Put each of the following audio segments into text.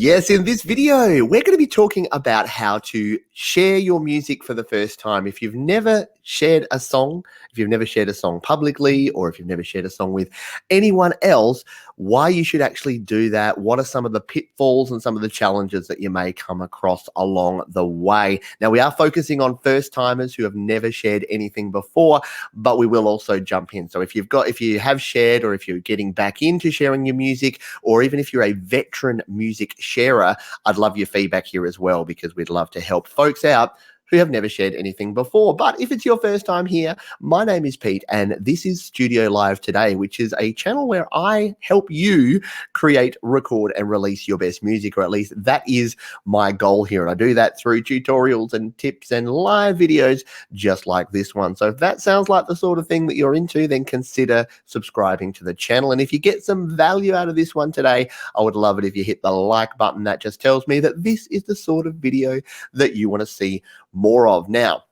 Yes, in this video, we're going to be talking about how to share your music for the first time. If you've never shared a song, if you've never shared a song publicly, or if you've never shared a song with anyone else, why you should actually do that, what are some of the pitfalls and some of the challenges that you may come across along the way. Now, we are focusing on first timers who have never shared anything before, but we will also jump in. So if you have shared, or if you're getting back into sharing your music, or even if you're a veteran music sharer, I'd love your feedback here as well, because we'd love to help folks out who have never shared anything before. But if it's your first time here, my name is Pete, and this is Studio Live Today, which is a channel where I help you create, record, and release your best music, or at least that is my goal here. And I do that through tutorials and tips and live videos just like this one. So if that sounds like the sort of thing that you're into, then consider subscribing to the channel. And if you get some value out of this one today, I would love it if you hit the like button. That just tells me that this is the sort of video that you want to see more of. Now,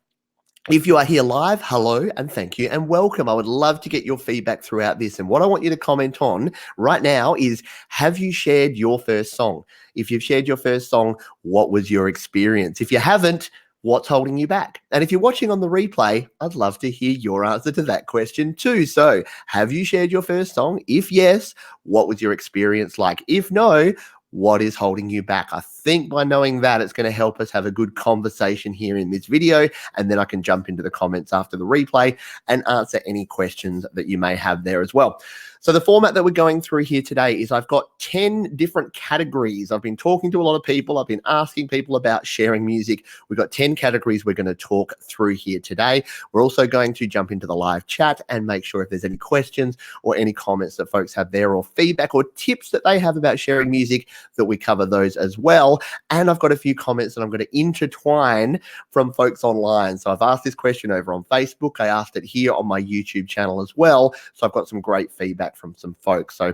if you are here live, hello and thank you and welcome. I would love to get your feedback throughout this. And what I want you to comment on right now is, have you shared your first song? If you've shared your first song, what was your experience? If you haven't, what's holding you back? And if you're watching on the replay, I'd love to hear your answer to that question too. So, have you shared your first song? If yes, what was your experience like? If no, what is holding you back? I think by knowing that, it's going to help us have a good conversation here in this video, and then I can jump into the comments after the replay and answer any questions that you may have there as well. So the format that we're going through here today is I've got 10 different categories. I've been talking to a lot of people. I've been asking people about sharing music. We've got 10 categories we're going to talk through here today. We're also going to jump into the live chat and make sure if there's any questions or any comments that folks have there, or feedback or tips that they have about sharing music, that we cover those as well. And I've got a few comments that I'm going to intertwine from folks online. So I've asked this question over on Facebook. I asked it here on my YouTube channel as well. So I've got some great feedback from some folks. So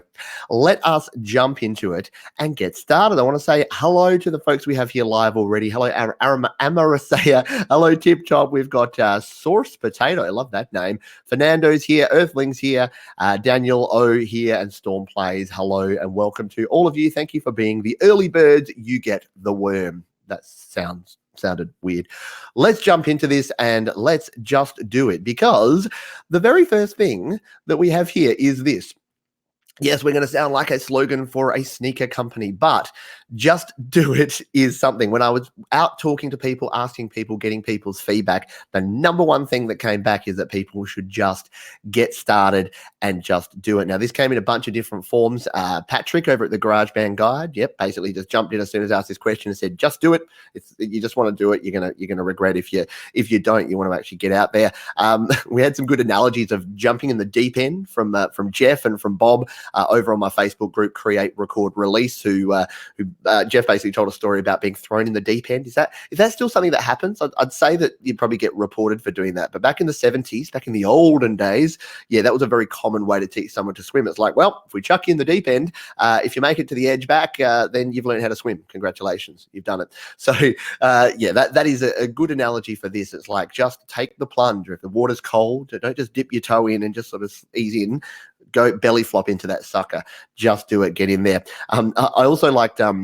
let us jump into it and get started. I want to say hello to the folks we have here live already. Hello, Amarasea. Hello, Tip Top. We've got Source Potato. I love that name. Fernando's here. Earthling's here. Daniel O here, and Storm Plays. Hello and welcome to all of you. Thank you for being the early birds. You get the worm. That sounded weird. Let's jump into this and let's just do it, because the very first thing that we have here is this. Yes, we're going to sound like a slogan for a sneaker company, but just do it is something. When I was out talking to people, asking people, getting people's feedback, the number one thing that came back is that people should just get started and just do it. Now, this came in a bunch of different forms. Patrick over at the GarageBand Guide, basically just jumped in as soon as I asked this question and said, just do it. You just want to do it. You're gonna regret if you don't. You want to actually get out there. We had some good analogies of jumping in the deep end from Jeff and from Bob over on my Facebook group, Create, Record, Release, who Jeff basically told a story about being thrown in the deep end. Is that still something that happens? I'd say that you'd probably get reported for doing that. But back in the 70s, back in the olden days, that was a very common way to teach someone to swim. It's like, well, if we chuck you in the deep end, if you make it to the edge back, then you've learned how to swim. Congratulations, you've done it. So that is a good analogy for this. It's like, just take the plunge. If the water's cold, don't just dip your toe in and just sort of ease in. Go belly flop into that sucker. Just do it. Get in there. I also liked Gway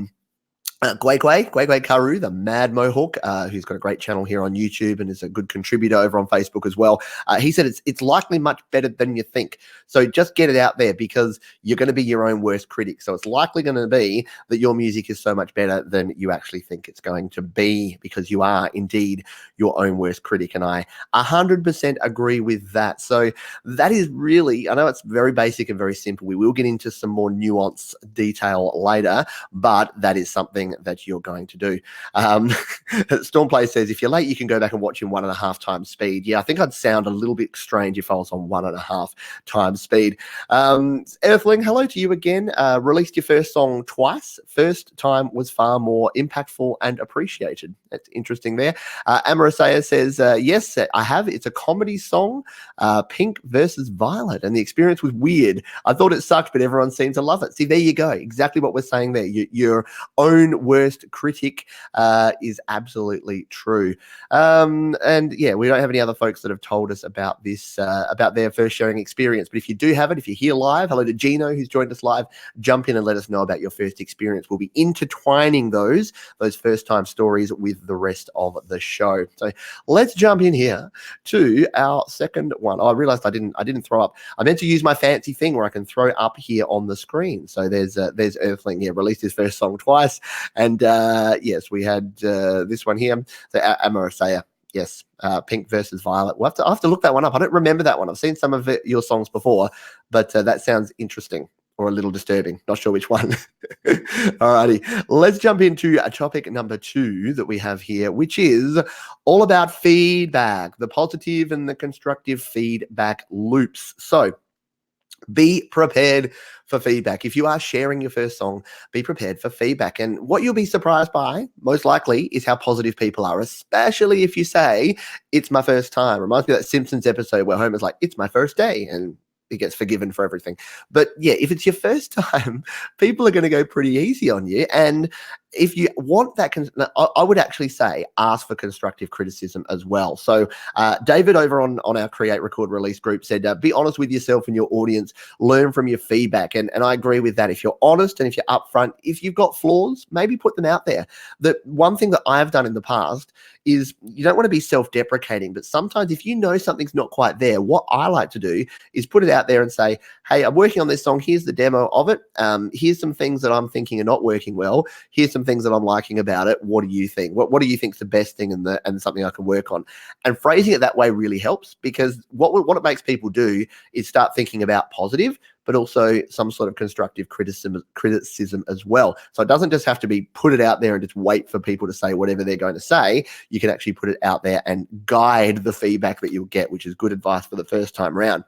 Karu, the Mad Mohawk, who's got a great channel here on YouTube and is a good contributor over on Facebook as well. He said it's likely much better than you think. So just get it out there, because you're going to be your own worst critic. So it's likely going to be that your music is so much better than you actually think it's going to be, because you are indeed your own worst critic. And I 100% agree with that. So that is really, I know it's very basic and very simple. We will get into some more nuanced detail later, but that is something that you're going to do. Stormplay says, if you're late, you can go back and watch in 1.5 times speed. Yeah, I think I'd sound a little bit strange if I was on 1.5 times speed. Earthling, hello to you again. Released your first song twice. First time was far more impactful and appreciated. That's interesting there. Amarasea says, yes, I have. It's a comedy song, Pink versus Violet, and the experience was weird. I thought it sucked, but everyone seemed to love it. See, there you go. Exactly what we're saying there. Your own worst critic is absolutely true. And yeah, we don't have any other folks that have told us about this, about their first sharing experience. But if you do have it, if you're here live, hello to Gino who's joined us live. Jump in and let us know about your first experience. We'll be intertwining those first time stories with the rest of the show. So let's jump in here to our second one. Oh, I realized I didn't throw up. I meant to use my fancy thing where I can throw up here on the screen. So there's Earthling here, released his first song twice. And yes, we had this one here. So Amarasaya. Yes, Pink versus Violet. I'll have to look that one up. I don't remember that one. I've seen some of your songs before, but that sounds interesting or a little disturbing. Not sure which one. Alrighty, let's jump into topic number 2 that we have here, which is all about feedback, the positive and the constructive feedback loops. So be prepared for feedback. If you are sharing your first song, be prepared for feedback. And what you'll be surprised by, most likely, is how positive people are, especially if you say, it's my first time. Reminds me of that Simpsons episode where Homer's like, it's my first day. And he gets forgiven for everything. But yeah, if it's your first time, people are going to go pretty easy on you. And if you want that, I would actually say ask for constructive criticism as well. So David over on our Create, Record, Release group said, be honest with yourself and your audience, learn from your feedback. And I agree with that. If you're honest and if you're upfront, if you've got flaws, maybe put them out there. The one thing that I've done in the past is you don't want to be self-deprecating, but sometimes if you know something's not quite there, what I like to do is put it out there and say, hey, I'm working on this song. Here's the demo of it. Here's some things that I'm thinking are not working well. Here's some things that I'm liking about it. What do you think? What do you think is the best thing and something I can work on? And phrasing it that way really helps, because what it makes people do is start thinking about positive, but also some sort of constructive criticism as well. So it doesn't just have to be put it out there and just wait for people to say whatever they're going to say. You can actually put it out there and guide the feedback that you'll get, which is good advice for the first time around.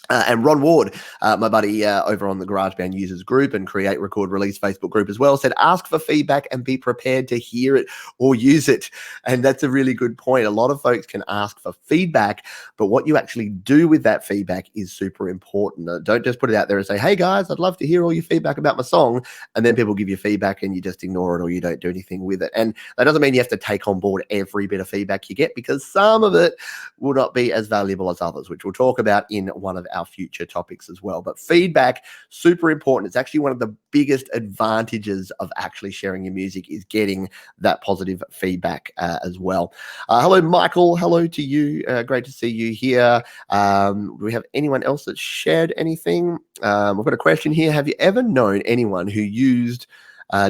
And Ron Ward, my buddy over on the GarageBand users group and Create, Record, Release Facebook group as well, said, ask for feedback and be prepared to hear it or use it. And that's a really good point. A lot of folks can ask for feedback, but what you actually do with that feedback is super important. Don't just put it out there and say, hey guys, I'd love to hear all your feedback about my song. And then people give you feedback and you just ignore it or you don't do anything with it. And that doesn't mean you have to take on board every bit of feedback you get, because some of it will not be as valuable as others, which we'll talk about in one of our future topics as well. But feedback, super important. It's actually one of the biggest advantages of actually sharing your music, is getting that positive feedback as well. Hello, Michael. Hello to you. Great to see you here. Do we have anyone else that shared anything? We've got a question here. Have you ever known anyone who used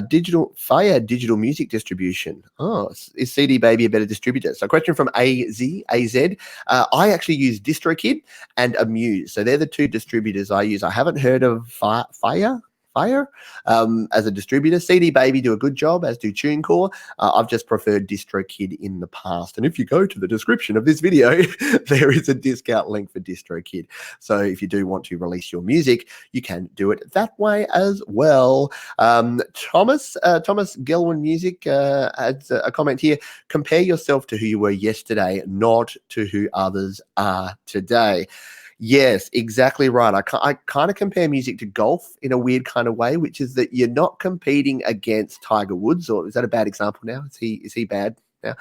digital music distribution? Oh, is CD Baby a better distributor? So a question from AZ. I actually use DistroKid and Amuse. So they're the two distributors I use. I haven't heard of Fire as a distributor. CD Baby do a good job, as do TuneCore. I've just preferred DistroKid in the past. And if you go to the description of this video, there is a discount link for DistroKid. So if you do want to release your music, you can do it that way as well. Thomas Gelwin Music adds a comment here. Compare yourself to who you were yesterday, not to who others are today. Yes, exactly right. I kind of compare music to golf in a weird kind of way, which is that you're not competing against Tiger Woods, or is that a bad example now? Is he bad now?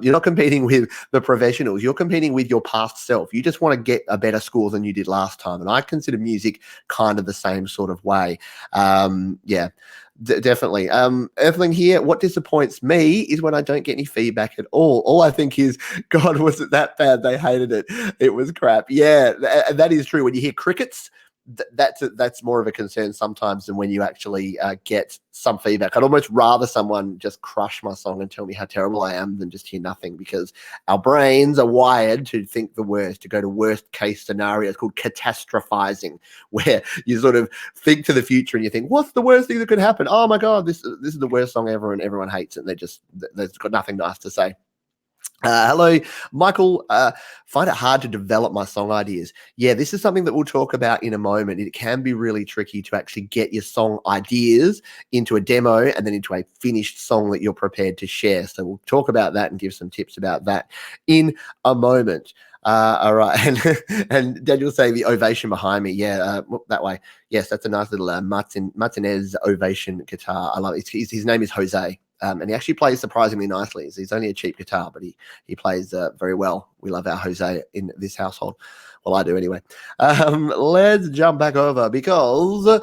You're not competing with the professionals. You're competing with your past self. You just want to get a better score than you did last time. And I consider music kind of the same sort of way. Yeah. Definitely. Earthling here, what disappoints me is when I don't get any feedback at all. All I think is, God, was it that bad? They hated it. It was crap. Yeah, that is true. When you hear crickets, that's more of a concern sometimes than when you actually get some feedback. I'd almost rather someone just crush my song and tell me how terrible I am than just hear nothing, because our brains are wired to think the worst, to go to worst case scenarios called catastrophizing, where you sort of think to the future and you think, what's the worst thing that could happen? Oh my God, this is the worst song ever, and everyone hates it, and they've got nothing nice to say. Hello, Michael. Find it hard to develop my song ideas. Yeah, this is something that we'll talk about in a moment. It can be really tricky to actually get your song ideas into a demo and then into a finished song that you're prepared to share. So we'll talk about that and give some tips about that in a moment. All right, and Daniel saying the ovation behind me. Yeah, that way. Yes, that's a nice little Martinez ovation guitar. I love it. His name is Jose, and he actually plays surprisingly nicely. He's only a cheap guitar, but he plays very well. We love our Jose in this household. Well, I do anyway. Let's jump back over because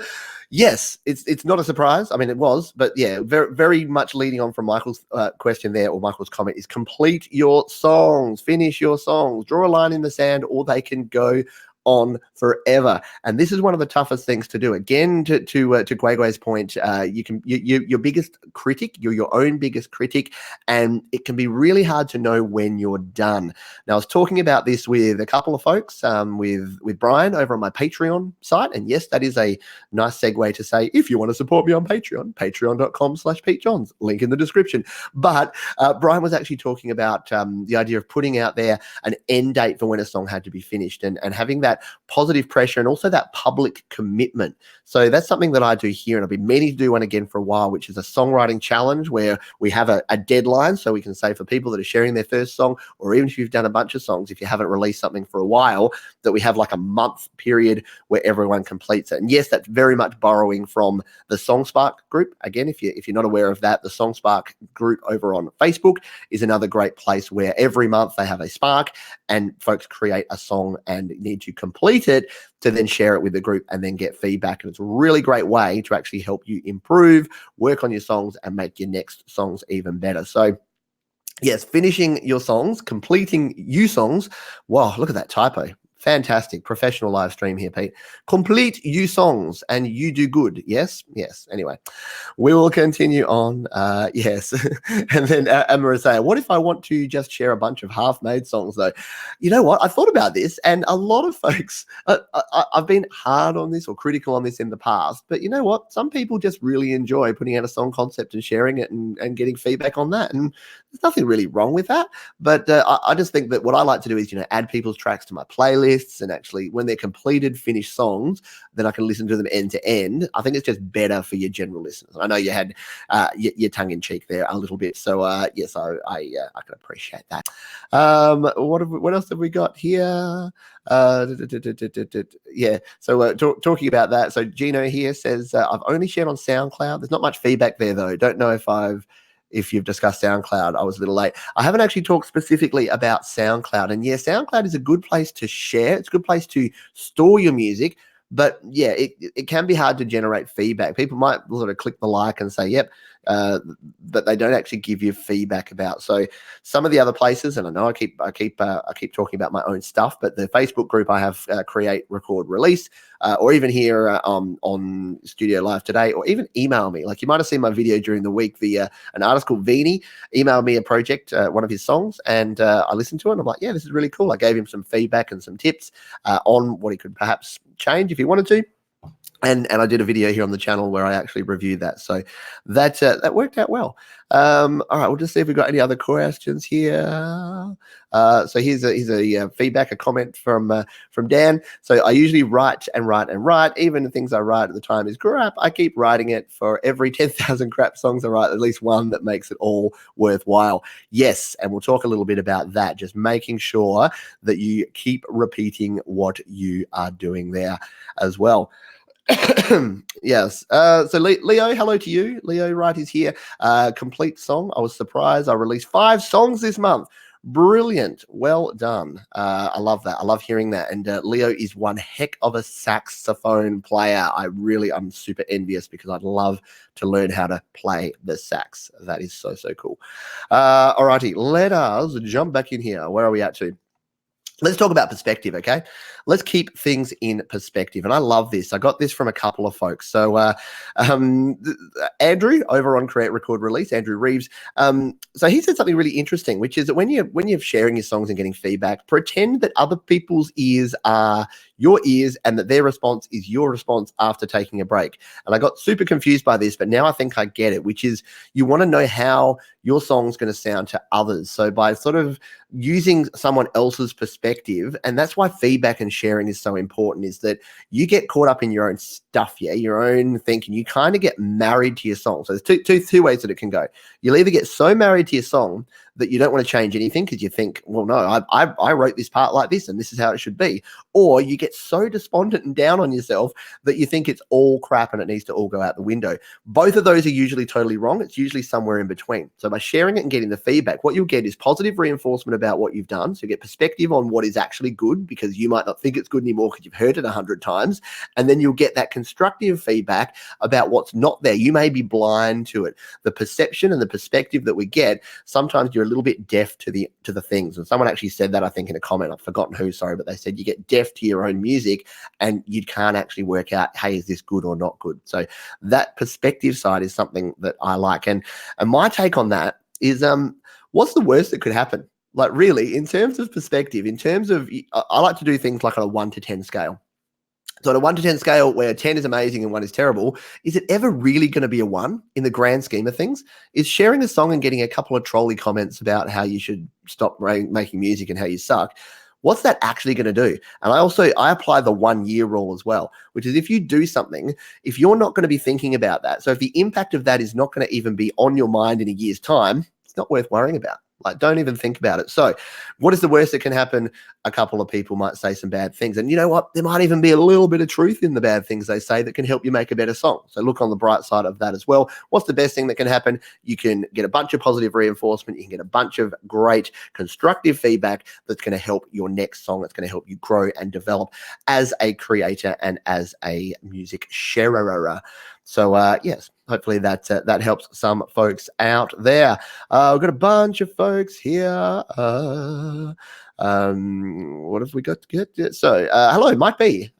yes, it's not a surprise. I mean, it was, but yeah, very very much leading on from Michael's question there, or Michael's comment is complete your songs, finish your songs, draw a line in the sand, or they can go on forever. And this is one of the toughest things to do. Again, to Guegue's point, your biggest critic, you're your own biggest critic, and it can be really hard to know when you're done. Now, I was talking about this with a couple of folks, with Brian over on my Patreon site, and yes, that is a nice segue to say, if you want to support me on Patreon, patreon.com/PeteJohns, link in the description. But Brian was actually talking about the idea of putting out there an end date for when a song had to be finished, and having that positive pressure and also that public commitment. So that's something that I do here, and I've been meaning to do one again for a while, which is a songwriting challenge where we have a deadline. So we can say for people that are sharing their first song, or even if you've done a bunch of songs, if you haven't released something for a while, that we have like a month period where everyone completes it. And yes, that's very much borrowing from the SongSpark group. Again, if you're not aware of that, the SongSpark group over on Facebook is another great place where every month they have a spark and folks create a song and need to complete it to then share it with the group and then get feedback. And it's a really great way to actually help you improve, work on your songs, and make your next songs even better. So yes, finishing your songs, completing you songs. Wow, look at that typo. Fantastic. Professional live stream here, Pete. Complete you songs and you do good. Yes? Yes. Anyway, we will continue on. Yes. And then Amara say, what if I want to just share a bunch of half-made songs though? You know what? I thought about this, and a lot of folks, I've been hard on this or critical on this in the past, but you know what? Some people just really enjoy putting out a song concept and sharing it and getting feedback on that. And there's nothing really wrong with that. But I just think that what I like to do is, add people's tracks to my playlist. And actually, when they're completed, finished songs, then I can listen to them end to end. I think it's just better for your general listeners. I know you had your tongue in cheek there a little bit, so yes, I can appreciate that. What else have we got here? Yeah, so talking about that. So Gino here says I've only shared on SoundCloud. There's not much feedback there though. Don't know if you've discussed SoundCloud. I was a little late. I haven't actually talked specifically about SoundCloud. And yeah, SoundCloud is a good place to share. It's a good place to store your music. But yeah, it can be hard to generate feedback. People might sort of click the like and say, yep, but they don't actually give you feedback about. So some of the other places, and I know I keep talking about my own stuff, but the Facebook group I have, create, record, release, or even here on Studio Live today, or even email me. Like you might have seen my video during the week. An artist called Vini emailed me a project, one of his songs, and I listened to it. And I'm like, yeah, this is really cool. I gave him some feedback and some tips on what he could perhaps change if he wanted to. And I did a video here on the channel where I actually reviewed that. So that worked out well. All right, we'll just see if we've got any other questions here. So here's a feedback, a comment from Dan. So I usually write and write and write. Even the things I write at the time is crap. I keep writing it. For every 10,000 crap songs I write, at least one that makes it all worthwhile. Yes, and we'll talk a little bit about that. Just making sure that you keep repeating what you are doing there as well. Yes. So Leo, hello to you. Leo Wright is here. Complete song. I was surprised. I released 5 songs this month. Brilliant. Well done. I love that. I love hearing that. And Leo is one heck of a saxophone player. I'm super envious because I'd love to learn how to play the sax. That is so cool. All righty. Let us jump back in here. Where are we at to? Let's talk about perspective, okay? Let's keep things in perspective. And I love this. I got this from a couple of folks. So Andrew over on Create, Record, Release, Andrew Reeves. So he said something really interesting, which is that when you're sharing your songs and getting feedback, pretend that other people's ears are your ears and that their response is your response after taking a break. And I got super confused by this, but now I think I get it, which is you want to know how your song's going to sound to others. So by sort of using someone else's perspective, and that's why feedback and sharing is so important, is that you get caught up in your own stuff, your own thinking. You kind of get married to your song. So there's two ways that it can go. You'll either get so married to your song that you don't want to change anything because you think, well, no, I wrote this part like this and this is how it should be. Or you get so despondent and down on yourself that you think it's all crap and it needs to all go out the window. Both of those are usually totally wrong. It's usually somewhere in between. So by sharing it and getting the feedback, what you'll get is positive reinforcement about what you've done. So you get perspective on what is actually good, because you might not think it's good anymore because you've heard it 100 times. And then you'll get that constructive feedback about what's not there. You may be blind to it. The perception and the perspective that we get, sometimes you're a little bit deaf to the things. And someone actually said that, I think, in a comment. I've forgotten who, sorry, but they said you get deaf to your own music and you can't actually work out, hey, is this good or not good? So that perspective side is something that I like. And my take on that is, what's the worst that could happen? Like, really, in terms of perspective, in terms of, I like to do things like on a 1 to 10 scale. So on a 1 to 10 scale, where 10 is amazing and 1 is terrible, is it ever really going to be a 1 in the grand scheme of things? Is sharing a song and getting a couple of trolley comments about how you should stop making music and how you suck, what's that actually going to do? And I apply the 1 year rule as well, which is if you do something, if you're not going to be thinking about that, so if the impact of that is not going to even be on your mind in a year's time, it's not worth worrying about. Like, don't even think about it. So what is the worst that can happen? A couple of people might say some bad things. And you know what? There might even be a little bit of truth in the bad things they say that can help you make a better song. So look on the bright side of that as well. What's the best thing that can happen? You can get a bunch of positive reinforcement. You can get a bunch of great constructive feedback that's going to help your next song. It's going to help you grow and develop as a creator and as a music sharer. So yes, hopefully that helps some folks out there. We've got a bunch of folks here. What have we got to get? So hello, Mike B.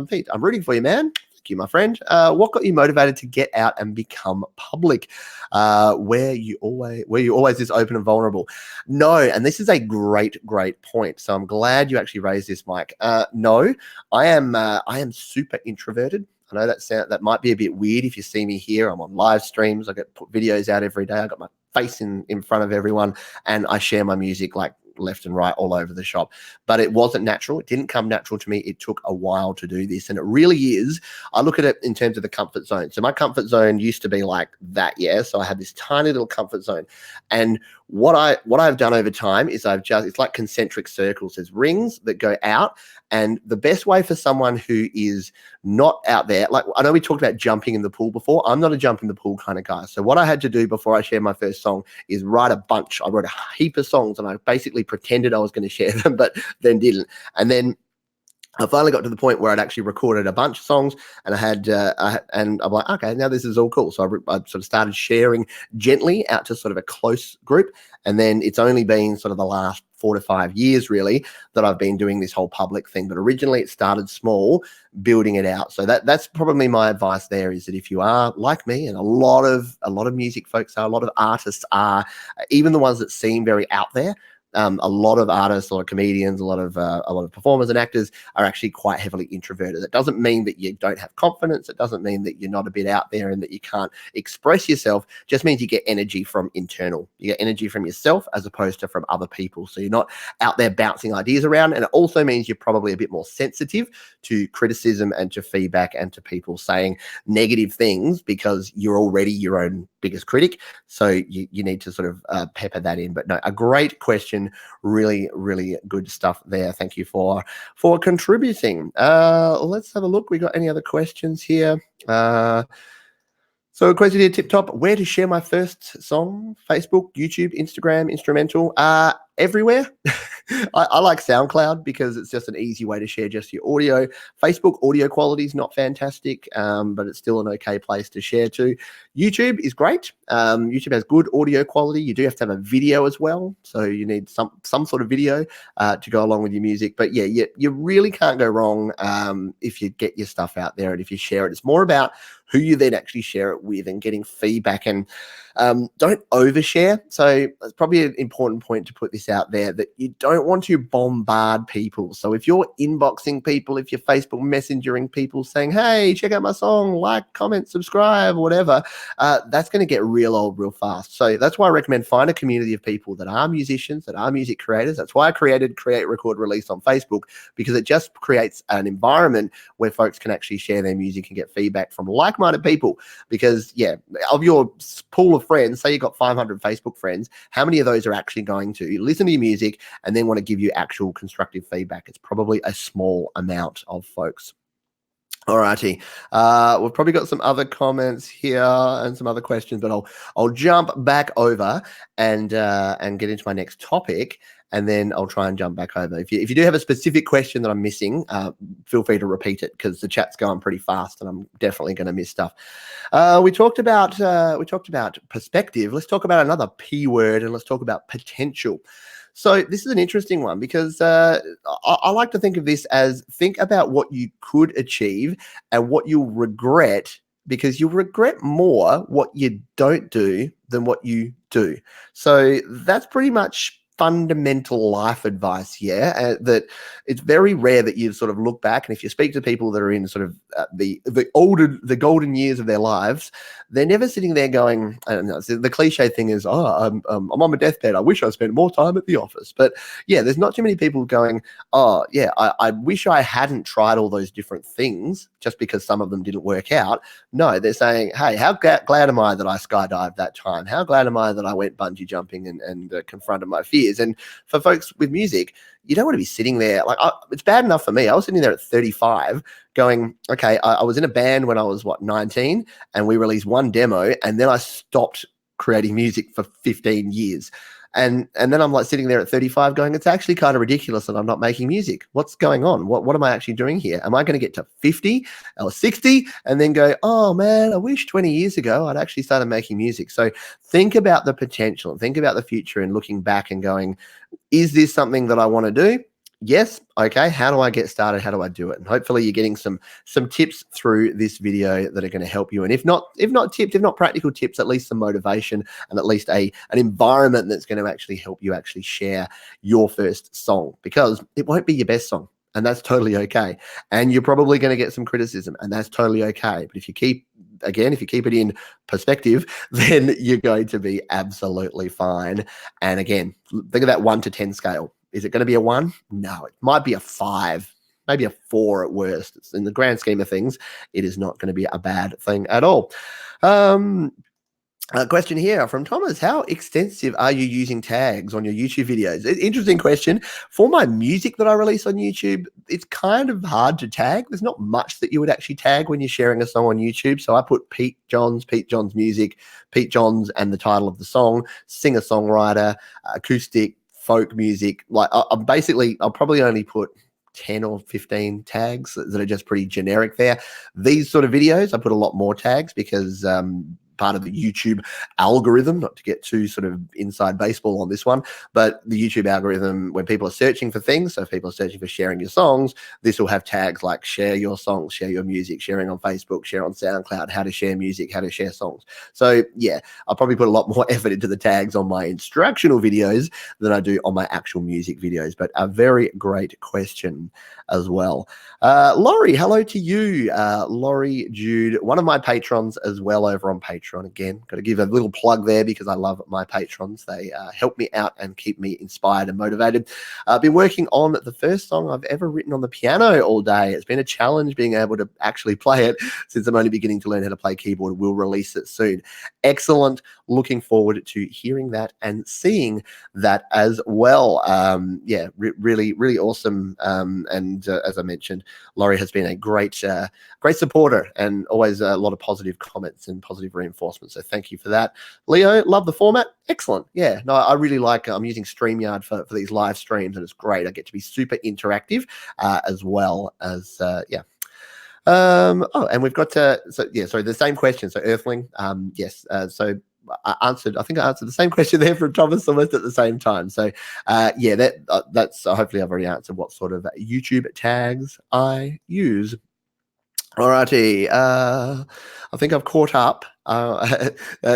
Pete, I'm rooting for you, man. Thank you, my friend. What got you motivated to get out and become public? Where you always is open and vulnerable? No, and this is a great point. So I'm glad you actually raised this, Mike. No, I am super introverted. I know that might be a bit weird if you see me here. I'm on live streams. I put videos out every day. I got my face in front of everyone, and I share my music like left and right all over the shop. But it wasn't natural. It didn't come natural to me. It took a while to do this, and it really is. I look at it in terms of the comfort zone. So my comfort zone used to be like that, yeah. So I had this tiny little comfort zone, and what I've done over time is it's like concentric circles. There's rings that go out, and the best way for someone who is not out there, like I know we talked about jumping in the pool before. I'm not a jump in the pool kind of guy. So what I had to do before I shared my first song is write a bunch. I wrote a heap of songs, and I basically pretended I was going to share them, but then didn't. And then I finally got to the point where I'd actually recorded a bunch of songs, and and I'm like, okay, now this is all cool. So I sort of started sharing gently out to sort of a close group. And then it's only been sort of the last 4 to 5 years really that I've been doing this whole public thing. But originally it started small, building it out. So that's probably my advice there, is that if you are like me, and a lot of music folks are, a lot of artists are, even the ones that seem very out there, a lot of artists, a lot of comedians, a lot of performers and actors are actually quite heavily introverted. It doesn't mean that you don't have confidence. It doesn't mean that you're not a bit out there and that you can't express yourself. It just means you get energy from internal. You get energy from yourself as opposed to from other people. So you're not out there bouncing ideas around. And it also means you're probably a bit more sensitive to criticism and to feedback and to people saying negative things, because you're already your own biggest critic. So you need to sort of pepper that in. But no, a great question. Really good stuff there. Thank you for contributing. Let's have a look. We got any other questions here? So a question here, Tip Top, where to share my first song? Facebook, YouTube, Instagram, instrumental, everywhere. I like SoundCloud because it's just an easy way to share just your audio. Facebook audio quality is not fantastic, but it's still an okay place to share to. YouTube is great. YouTube has good audio quality. You do have to have a video as well, so you need some sort of video to go along with your music. But yeah, you really can't go wrong if you get your stuff out there and if you share it. It's more about who you then actually share it with and getting feedback, and don't overshare. So it's probably an important point to put this out there, that you don't want to bombard people. So if you're inboxing people, if you're Facebook messengering people saying, hey, check out my song, like, comment, subscribe, whatever, that's going to get real old real fast. So that's why I recommend find a community of people that are musicians, that are music creators. That's why I created Create, Record, Release on Facebook, because it just creates an environment where folks can actually share their music and get feedback from like-minded people. Because yeah, of your pool of friends, say you've got 500 Facebook friends, how many of those are actually going to listen to your music and then want to give you actual constructive feedback? It's probably a small amount of folks. Alrighty, we've probably got some other comments here and some other questions, but I'll jump back over and get into my next topic, and then I'll try and jump back over. If you do have a specific question that I'm missing, feel free to repeat it because the chat's going pretty fast, and I'm definitely going to miss stuff. We talked about perspective. Let's talk about another P word, and let's talk about potential. So this is an interesting one because I like to think of this as think about what you could achieve and what you'll regret, because you'll regret more what you don't do than what you do. So that's pretty much fundamental life advice here, that it's very rare that you sort of look back, and if you speak to people that are in sort of the golden years of their lives, they're never sitting there going, I don't know, the cliche thing is, I'm on my deathbed, I wish I spent more time at the office. But yeah, there's not too many people going, oh yeah, I wish I hadn't tried all those different things just because some of them didn't work out. No, they're saying, hey, how glad am I that I skydived that time? How glad am I that I went bungee jumping and confronted my fears? And for folks with music, you don't want to be sitting there. Like, it's bad enough for me. I was sitting there at 35 going, okay, I was in a band when I was, 19, and we released one demo, and then I stopped creating music for 15 years. And then I'm like sitting there at 35 going, it's actually kind of ridiculous that I'm not making music. What's going on? What am I actually doing here? Am I going to get to 50 or 60 and then go, oh man, I wish 20 years ago I'd actually started making music? So think about the potential and think about the future and looking back and going, is this something that I want to do? Yes. Okay. How do I get started? How do I do it? And hopefully you're getting some tips through this video that are going to help you. And if not tips, if not practical tips, at least some motivation and at least an environment that's going to actually help you actually share your first song, because it won't be your best song. And that's totally okay. And you're probably going to get some criticism, and that's totally okay. But if you keep it in perspective, then you're going to be absolutely fine. And again, think of that 1 to 10 scale. Is it going to be a 1? No, it might be a 5, maybe a 4 at worst. It's, in the grand scheme of things, it is not going to be a bad thing at all. A question here from Thomas: how extensive are you using tags on your YouTube videos? Interesting question. For my music that I release on YouTube, it's kind of hard to tag. There's not much that you would actually tag when you're sharing a song on YouTube. So I put Pete Johns music, Pete Johns and the title of the song, singer-songwriter, acoustic, folk music. Like I'll probably only put 10 or 15 tags that are just pretty generic there. These sort of videos, I put a lot more tags because part of the YouTube algorithm, not to get too sort of inside baseball on this one, but the YouTube algorithm, when people are searching for things, so if people are searching for sharing your songs, this will have tags like share your songs, share your music, sharing on Facebook, share on SoundCloud, how to share music, how to share songs. So yeah, I'll probably put a lot more effort into the tags on my instructional videos than I do on my actual music videos. But a very great question as well. Laurie, hello to you. Laurie Jude, one of my patrons as well over on Patreon. Again, got to give a little plug there because I love my patrons. They help me out and keep me inspired and motivated. I've been working on the first song I've ever written on the piano all day. It's been a challenge being able to actually play it since I'm only beginning to learn how to play keyboard. We'll release it soon. Excellent. Looking forward to hearing that and seeing that as well. Yeah, really, really awesome. And as I mentioned, Laurie has been a great supporter and always a lot of positive comments and positive reinforcement. So thank you for that. Leo, love the format. Excellent. Yeah, no, I really like I'm using StreamYard for these live streams, and it's great. I get to be super interactive as well as, yeah. And we've got to, sorry, the same question. So Earthling, yes. So I think I answered the same question there from Thomas almost at the same time. So yeah, that's hopefully I've already answered what sort of YouTube tags I use. Alrighty, I think I've caught up.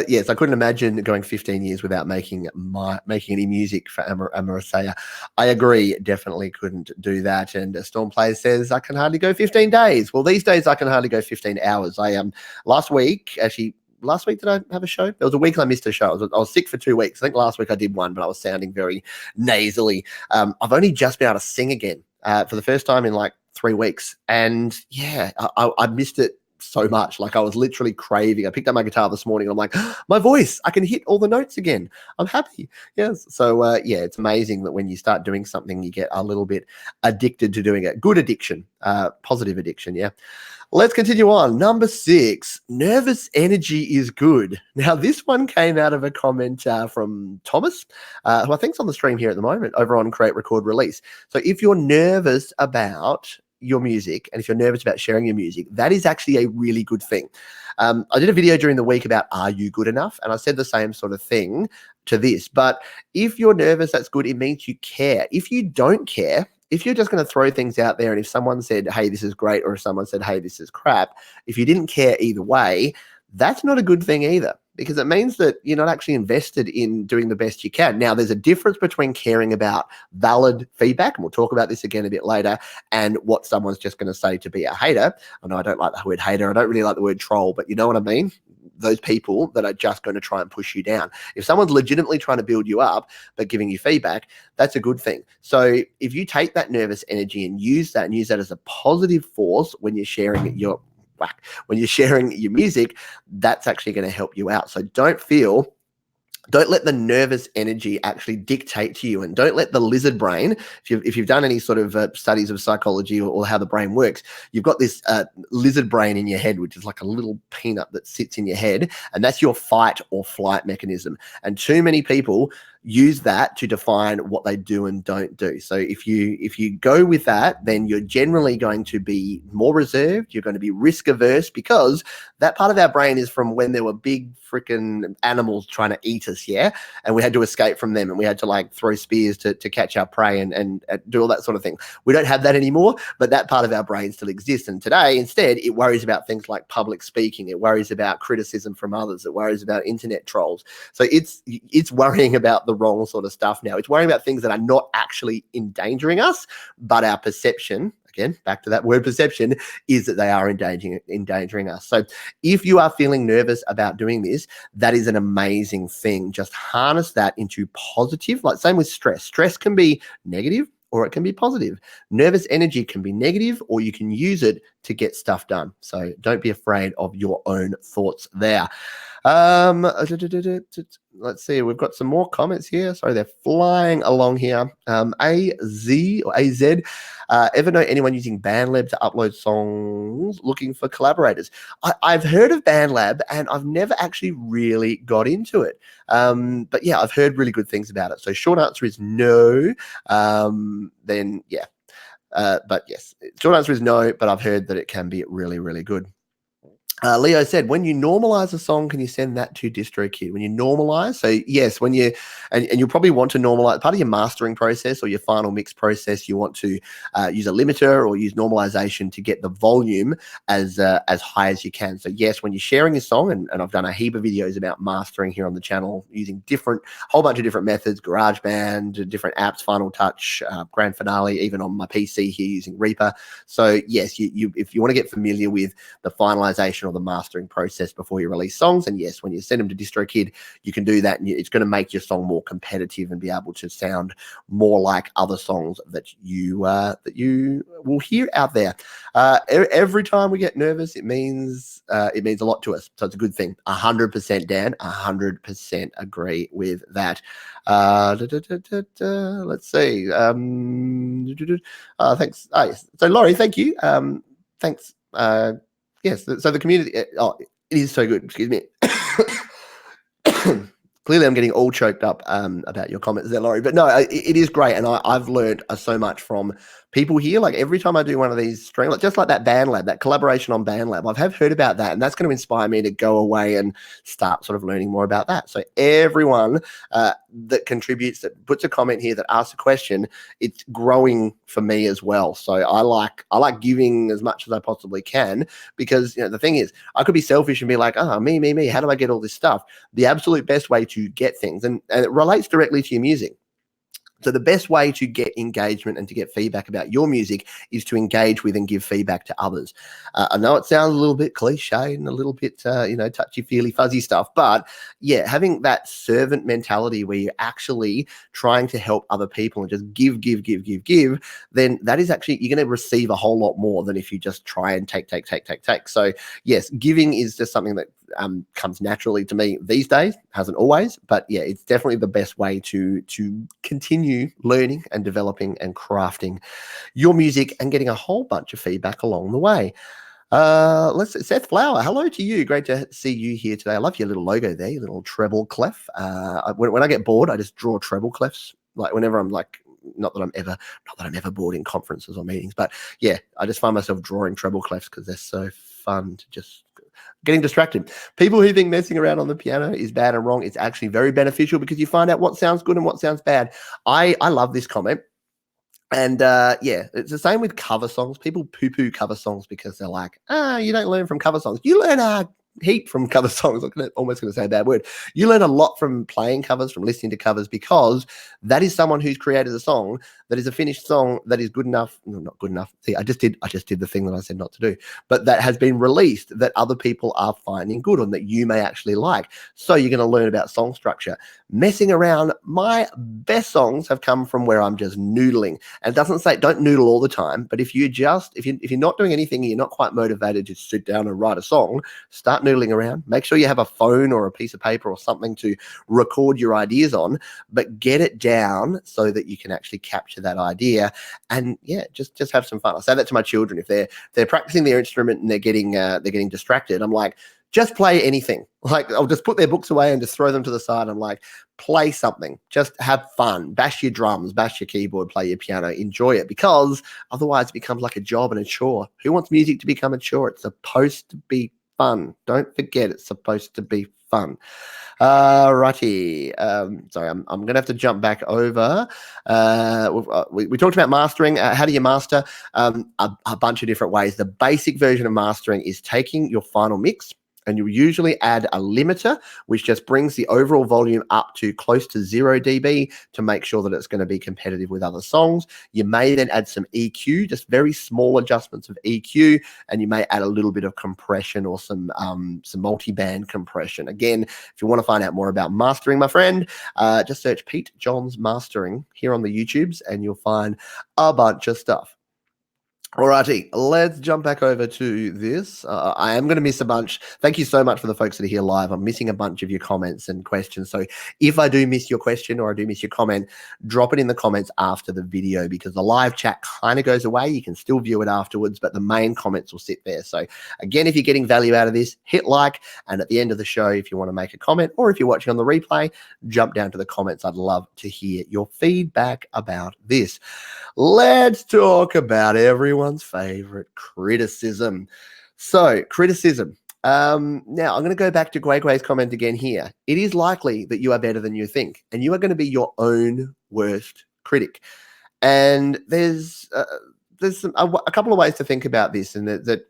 Yes, I couldn't imagine going 15 years without making any music for Amarasaya. I agree, definitely couldn't do that. And Storm Plays says I can hardly go 15 days. Well, these days I can hardly go 15 hours. Last week did I have a show? There was a week I missed a show. I was sick for 2 weeks. I think last week I did one, but I was sounding very nasally. I've only just been able to sing again for the first time in like 3 weeks. And yeah, I missed it so much. Like I was literally craving. I picked up my guitar this morning and I'm like, my voice, I can hit all the notes again. I'm happy. Yes. So yeah, it's amazing that when you start doing something, you get a little bit addicted to doing it. Good addiction, positive addiction. Yeah. Let's continue on. Number 6, nervous energy is good. Now, this one came out of a comment from Thomas, who I think's on the stream here at the moment over on Create, Record, Release. So if you're nervous about your music and if you're nervous about sharing your music, that is actually a really good thing. I did a video during the week about are you good enough? And I said the same sort of thing to this. But if you're nervous, that's good. It means you care. If you don't care, if you're just going to throw things out there and if someone said, hey, this is great, or if someone said, hey, this is crap, if you didn't care either way, that's not a good thing either, because it means that you're not actually invested in doing the best you can. Now, there's a difference between caring about valid feedback, and we'll talk about this again a bit later, and what someone's just going to say to be a hater. I know I don't like the word hater. I don't really like the word troll, but you know what I mean? Those people that are just going to try and push you down. If someone's legitimately trying to build you up but giving you feedback, that's a good thing. So if you take that nervous energy and use that as a positive force when you're sharing your music, that's actually going to help you out. So don't let the nervous energy actually dictate to you, and don't let the lizard brain, if you've done any sort of studies of psychology or how the brain works, you've got this lizard brain in your head, which is like a little peanut that sits in your head, and that's your fight or flight mechanism. And too many people use that to define what they do and don't do. So if you go with that, then you're generally going to be more reserved. You're going to be risk averse, because that part of our brain is from when there were big freaking animals trying to eat us, yeah? And we had to escape from them, and we had to like throw spears to catch our prey and do all that sort of thing. We don't have that anymore, but that part of our brain still exists. And today, instead, it worries about things like public speaking. It worries about criticism from others. It worries about internet trolls. So it's worrying about the wrong sort of stuff now. It's worrying about things that are not actually endangering us, but our perception, again, back to that word perception, is that they are endangering us. So if you are feeling nervous about doing this, that is an amazing thing. Just harness that into positive, like same with stress. Stress can be negative or it can be positive. Nervous energy can be negative, or you can use it to get stuff done. So don't be afraid of your own thoughts there. Let's see, we've got some more comments here. Sorry, they're flying along here. AZ, ever know anyone using BandLab to upload songs looking for collaborators? I've heard of BandLab and I've never actually really got into it. But yeah, I've heard really good things about it. So short answer is no. Then yeah. But yes, short answer is no, but I've heard that it can be really, really good. Leo said, when you normalize a song, can you send that to DistroKid? When you normalize, so yes, when you, and you'll probably want to normalize part of your mastering process or your final mix process, you want to use a limiter or use normalization to get the volume as high as you can. So yes, when you're sharing a song, and I've done a heap of videos about mastering here on the channel using whole bunch of different methods, GarageBand, different apps, Final Touch, Grand Finale, even on my PC here using Reaper. So yes, if you want to get familiar with the finalization or the mastering process before you release songs, and yes, when you send them to DistroKid, you can do that, and it's going to make your song more competitive and be able to sound more like other songs that you will hear out there. Every time we get nervous, it means a lot to us, so it's a good thing. 100%, Dan, 100% agree with that. Let's see. Thanks. Oh, yes. So Laurie, thank you. Thanks. Yes, so the community, it is so good. Excuse me. Clearly, I'm getting all choked up about your comments there, Laurie. But no, it is great, and I've learned so much from people here. Like every time I do one of these streams, like just like that BandLab, that collaboration on BandLab, I have heard about that, and that's going to inspire me to go away and start sort of learning more about that. So everyone that contributes, that puts a comment here, that asks a question, it's growing for me as well. So I like giving as much as I possibly can, because the thing is, I could be selfish and be like, me, how do I get all this stuff? The absolute best way to get things, and it relates directly to your music. So the best way to get engagement and to get feedback about your music is to engage with and give feedback to others. I know it sounds a little bit cliche and a little bit, touchy-feely, fuzzy stuff, but yeah, having that servant mentality where you're actually trying to help other people and just give, then that is actually, you're going to receive a whole lot more than if you just try and take. So yes, giving is just something that comes naturally to me these days, hasn't always, but yeah, it's definitely the best way to continue learning and developing and crafting your music and getting a whole bunch of feedback along the way. Seth Flower, hello to you. Great to see you here today. I love your little logo there, your little treble clef. When I get bored, I just draw treble clefs. Like whenever I'm like, not that I'm ever bored in conferences or meetings, but yeah, I just find myself drawing treble clefs because they're so fun to just getting distracted. People who think messing around on the piano is bad and wrong, it's actually very beneficial because you find out what sounds good and what sounds bad. I love this comment. And yeah, it's the same with cover songs. People poo-poo cover songs because they're like, you don't learn from cover songs. You learn a heap from cover songs. I'm almost going to say a bad word. You learn a lot from playing covers, from listening to covers, because that is someone who's created a song that is a finished song that is good enough. No, not good enough. See, I just did the thing that I said not to do, but that has been released that other people are finding good and that you may actually like. So you're going to learn about song structure. Messing around, my best songs have come from where I'm just noodling. And it doesn't say don't noodle all the time, but if you're not doing anything, you're not quite motivated to sit down and write a song, start noodling around. Make sure you have a phone or a piece of paper or something to record your ideas on, but get it down so that you can actually capture that idea. And yeah, just have some fun. I say that to my children if they're practicing their instrument and they're getting distracted. I'm like, just play anything. Like I'll just put their books away and just throw them to the side. I'm like, play something, just have fun, bash your drums, bash your keyboard, play your piano, enjoy it, because otherwise it becomes like a job and a chore. Who wants music to become a chore? It's supposed to be fun. Don't forget, it's supposed to be fun. Righty. Sorry, I'm going to have to jump back over. We talked about mastering. How do you master? A bunch of different ways. The basic version of mastering is taking your final mix, and you'll usually add a limiter, which just brings the overall volume up to close to 0 dB to make sure that it's going to be competitive with other songs. You may then add some EQ, just very small adjustments of EQ, and you may add a little bit of compression or some multi-band compression. Again, if you want to find out more about mastering, my friend, just search Pete Johns Mastering here on the YouTubes, and you'll find a bunch of stuff. Alrighty, let's jump back over to this. I am going to miss a bunch. Thank you so much for the folks that are here live. I'm missing a bunch of your comments and questions. So if I do miss your question or I do miss your comment, drop it in the comments after the video, because the live chat kind of goes away. You can still view it afterwards, but the main comments will sit there. So again, if you're getting value out of this, hit like. And at the end of the show, if you want to make a comment, or if you're watching on the replay, jump down to the comments. I'd love to hear your feedback about this. Let's talk about everyone's favorite, criticism. So criticism. Now I'm going to go back to Guay's comment again here. It is likely that you are better than you think, and you are going to be your own worst critic. And there's a couple of ways to think about this, and that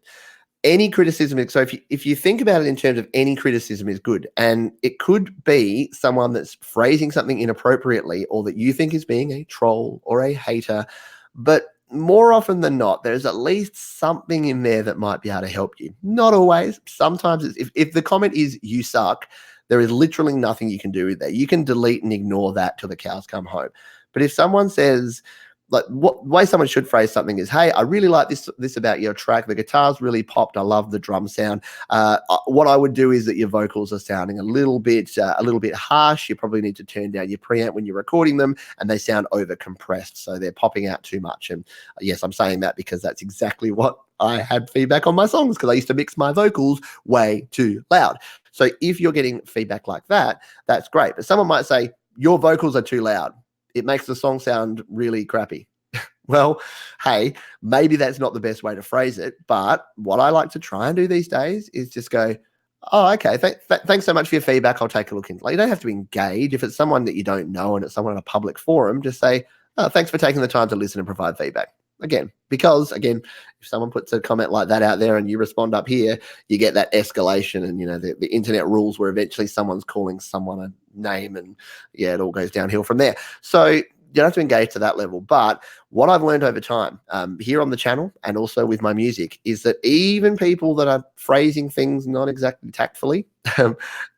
any criticism. So if you think about it in terms of any criticism is good, and it could be someone that's phrasing something inappropriately, or that you think is being a troll or a hater, but more often than not, there's at least something in there that might be able to help you. Not always. Sometimes if the comment is "you suck," there is literally nothing you can do with that. You can delete and ignore that till the cows come home. But if someone says, like, what way someone should phrase something is, "Hey, I really like this about your track. The guitar's really popped. I love the drum sound. What I would do is that your vocals are sounding a little bit harsh. You probably need to turn down your preamp when you're recording them, and they sound over compressed, so they're popping out too much." And yes, I'm saying that because that's exactly what I had feedback on my songs, because I used to mix my vocals way too loud. So if you're getting feedback like that, that's great. But someone might say, "Your vocals are too loud. It makes the song sound really crappy." Well, hey, maybe that's not the best way to phrase it, but what I like to try and do these days is just go, "Oh, okay, thanks so much for your feedback. I'll take a look into." Like, you don't have to engage. If it's someone that you don't know and it's someone in a public forum, just say, "Oh, thanks for taking the time to listen and provide feedback." Because if someone puts a comment like that out there and you respond up here, you get that escalation, and the internet rules where eventually someone's calling someone a name, and yeah, it all goes downhill from there. So don't have to engage to that level. But what I've learned over time here on the channel and also with my music is that even people that are phrasing things not exactly tactfully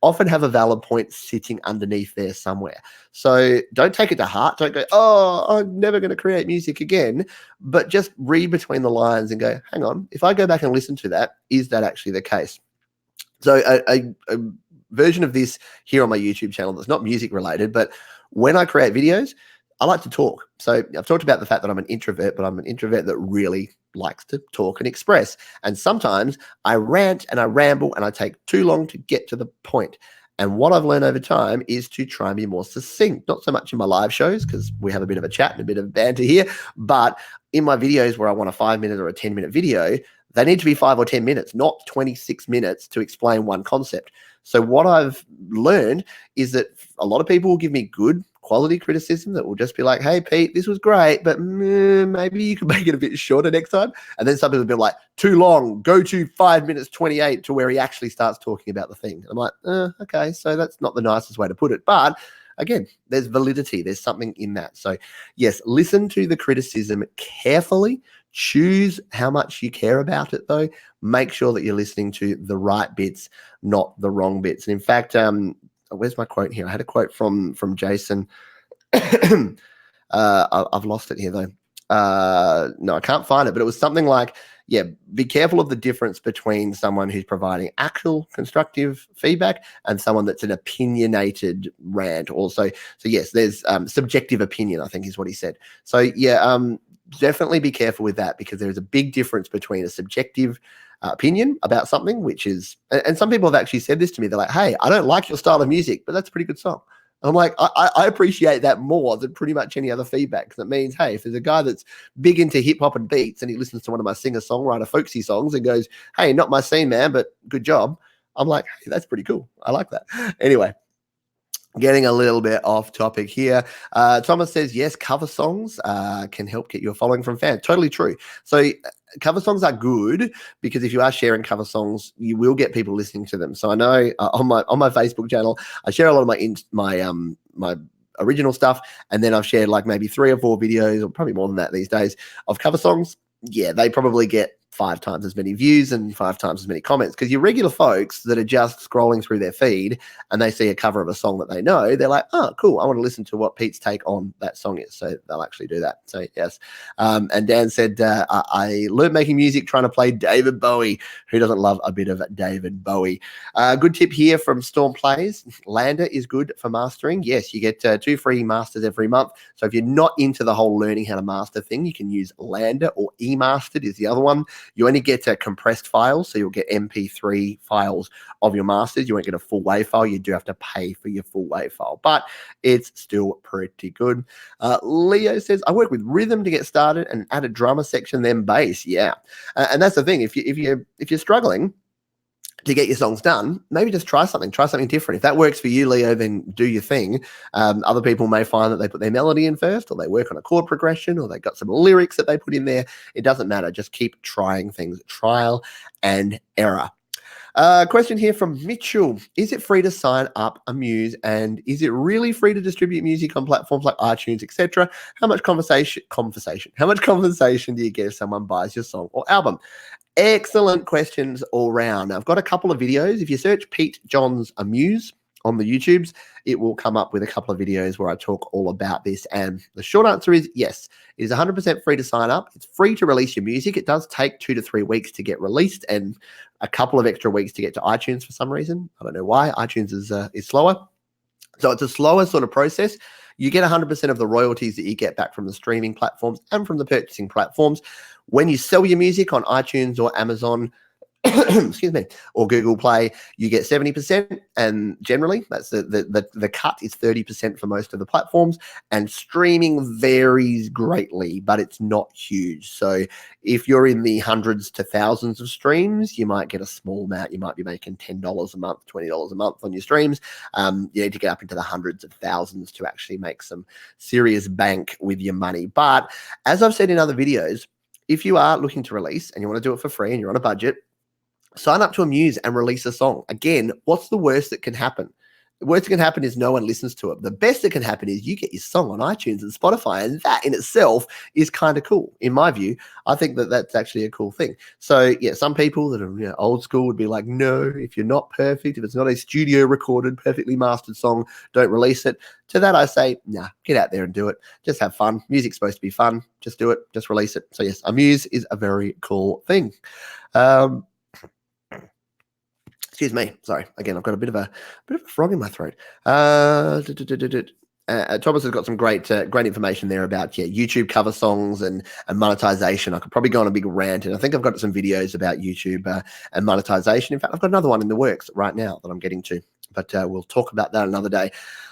often have a valid point sitting underneath there somewhere. So don't take it to heart. Don't go, oh, I'm never going to create music again. But just read between the lines and go, hang on, if I go back and listen to that, is that actually the case? So a version of this here on my YouTube channel that's not music related, but when I create videos, I like to talk. So I've talked about the fact that I'm an introvert, but I'm an introvert that really likes to talk and express. And sometimes I rant and I ramble and I take too long to get to the point. And what I've learned over time is to try and be more succinct, not so much in my live shows because we have a bit of a chat and a bit of banter here, but in my videos where I want a 5-minute or a 10-minute video, they need to be 5 or 10 minutes, not 26 minutes to explain one concept. So what I've learned is that a lot of people will give me good quality criticism that will just be like, hey, Pete, this was great, but maybe you could make it a bit shorter next time. And then some people will be like, too long, go to 5 minutes 28 to where he actually starts talking about the thing. I'm like, okay, so that's not the nicest way to put it. But again, there's validity. There's something in that. So yes, listen to the criticism carefully. Choose how much you care about it, though. Make sure that you're listening to the right bits, not the wrong bits. And in fact, where's my quote here? I had a quote from Jason. I've lost it here, though. No, I can't find it, but it was something like, yeah, be careful of the difference between someone who's providing actual constructive feedback and someone that's an opinionated rant also. So yes, there's subjective opinion, I think is what he said. So yeah, definitely be careful with that because there is a big difference between a subjective opinion about something, which is, and some people have actually said this to me. They're like, hey, I don't like your style of music, but that's a pretty good song. And I'm like, I appreciate that more than pretty much any other feedback. Because it means, hey, if there's a guy that's big into hip hop and beats and he listens to one of my singer-songwriter folksy songs and goes, hey, not my scene, man, but good job. I'm like, hey, that's pretty cool. I like that. Anyway, getting a little bit off topic here. Thomas says, yes, cover songs can help get you a following from fans. Totally true. So cover songs are good because if you are sharing cover songs, you will get people listening to them. So I know on my Facebook channel, I share a lot of my original stuff, and then I've shared like maybe 3 or 4 videos, or probably more than that these days, of cover songs. Yeah, they probably get 5 times as many views and 5 times as many comments because your regular folks that are just scrolling through their feed and they see a cover of a song that they know, they're like, oh, cool, I want to listen to what Pete's take on that song is. So they'll actually do that. So yes. And Dan said, I learned making music trying to play David Bowie. Who doesn't love a bit of David Bowie? Good tip here from Storm Plays. Lander is good for mastering. Yes, you get 2 free masters every month. So if you're not into the whole learning how to master thing, you can use Lander, or eMastered is the other one. You only get compressed files, so you'll get MP3 files of your masters. You won't get a full WAV file. You do have to pay for your full WAV file, but it's still pretty good. Leo says, I work with rhythm to get started and add a drummer section, then bass. Yeah, and that's the thing. If you're struggling to get your songs done, maybe just try something different. If that works for you, Leo, then do your thing. Other people may find that they put their melody in first, or they work on a chord progression, or they got some lyrics that they put in there. It doesn't matter. Just keep trying things, trial and error. Question here from Mitchell. Is it free to sign up a Muse, and is it really free to distribute music on platforms like iTunes, etc.? How much compensation do you get if someone buys your song or album? Excellent questions all round. I've got a couple of videos. If you search Pete Johns Amuse on the YouTubes, it will come up with a couple of videos where I talk all about this. And the short answer is yes, it is 100% free to sign up. It's free to release your music. It does take 2 to 3 weeks to get released and a couple of extra weeks to get to iTunes for some reason. I don't know why. iTunes is slower. So it's a slower sort of process. You get 100% of the royalties that you get back from the streaming platforms and from the purchasing platforms. When you sell your music on iTunes or Amazon, excuse me, or Google Play, you get 70%, and generally that's the cut is 30% for most of the platforms. And streaming varies greatly, but it's not huge. So if you're in the hundreds to thousands of streams, you might get a small amount. You might be making $10 a month, $20 a month on your streams. You need to get up into the hundreds of thousands to actually make some serious bank with your money. But as I've said in other videos, if you are looking to release and you want to do it for free and you're on a budget, sign up to a Muse and release a song. Again, what's the worst that can happen? The worst that can happen is no one listens to it. The best that can happen is you get your song on iTunes and Spotify, and that in itself is kind of cool. In my view, I think that that's actually a cool thing. So yeah, some people that are old school would be like, no, if you're not perfect, if it's not a studio recorded, perfectly mastered song, don't release it. To that I say, nah, get out there and do it. Just have fun. Music's supposed to be fun. Just do it. Just release it. So yes, a muse is a very cool thing. Excuse me. Sorry. Again, I've got a bit of a frog in my throat. Thomas has got some great information there about YouTube cover songs and monetization. I could probably go on a big rant, and I think I've got some videos about YouTube and monetization. In fact, I've got another one in the works right now that I'm getting to, but we'll talk about that another day.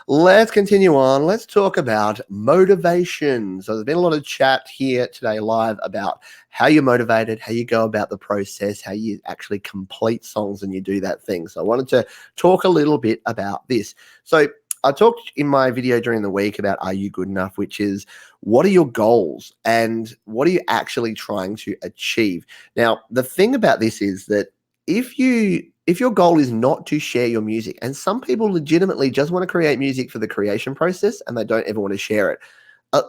Let's continue on. Let's talk about motivation. So there's been a lot of chat here today live about how you're motivated, how you go about the process, how you actually complete songs and you do that thing. So I wanted to talk a little bit about this. So I talked in my video during the week about Are You Good Enough, which is what are your goals and what are you actually trying to achieve? Now, the thing about this is that if your goal is not to share your music, and some people legitimately just want to create music for the creation process and they don't ever want to share it,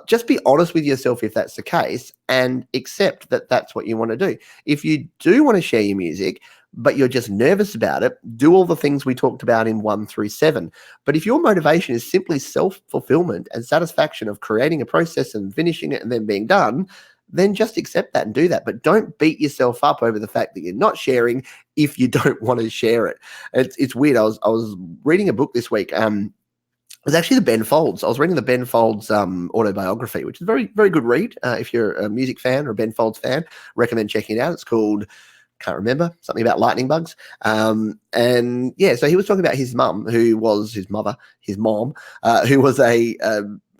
just be honest with yourself if that's the case and accept that that's what you want to do. If you do want to share your music, but you're just nervous about it, do all the things we talked about in 1 through 7. But if your motivation is simply self-fulfillment and satisfaction of creating a process and finishing it and then being done, then just accept that and do that. But don't beat yourself up over the fact that you're not sharing if you don't want to share it. It's weird. I was reading a book this week. It was actually the Ben Folds. I was reading the Ben Folds autobiography, which is a very, very good read. If you're a music fan or a Ben Folds fan, recommend checking it out. It's called, can't remember, something about lightning bugs. And yeah, so he was talking about his mum, who was his mom, who was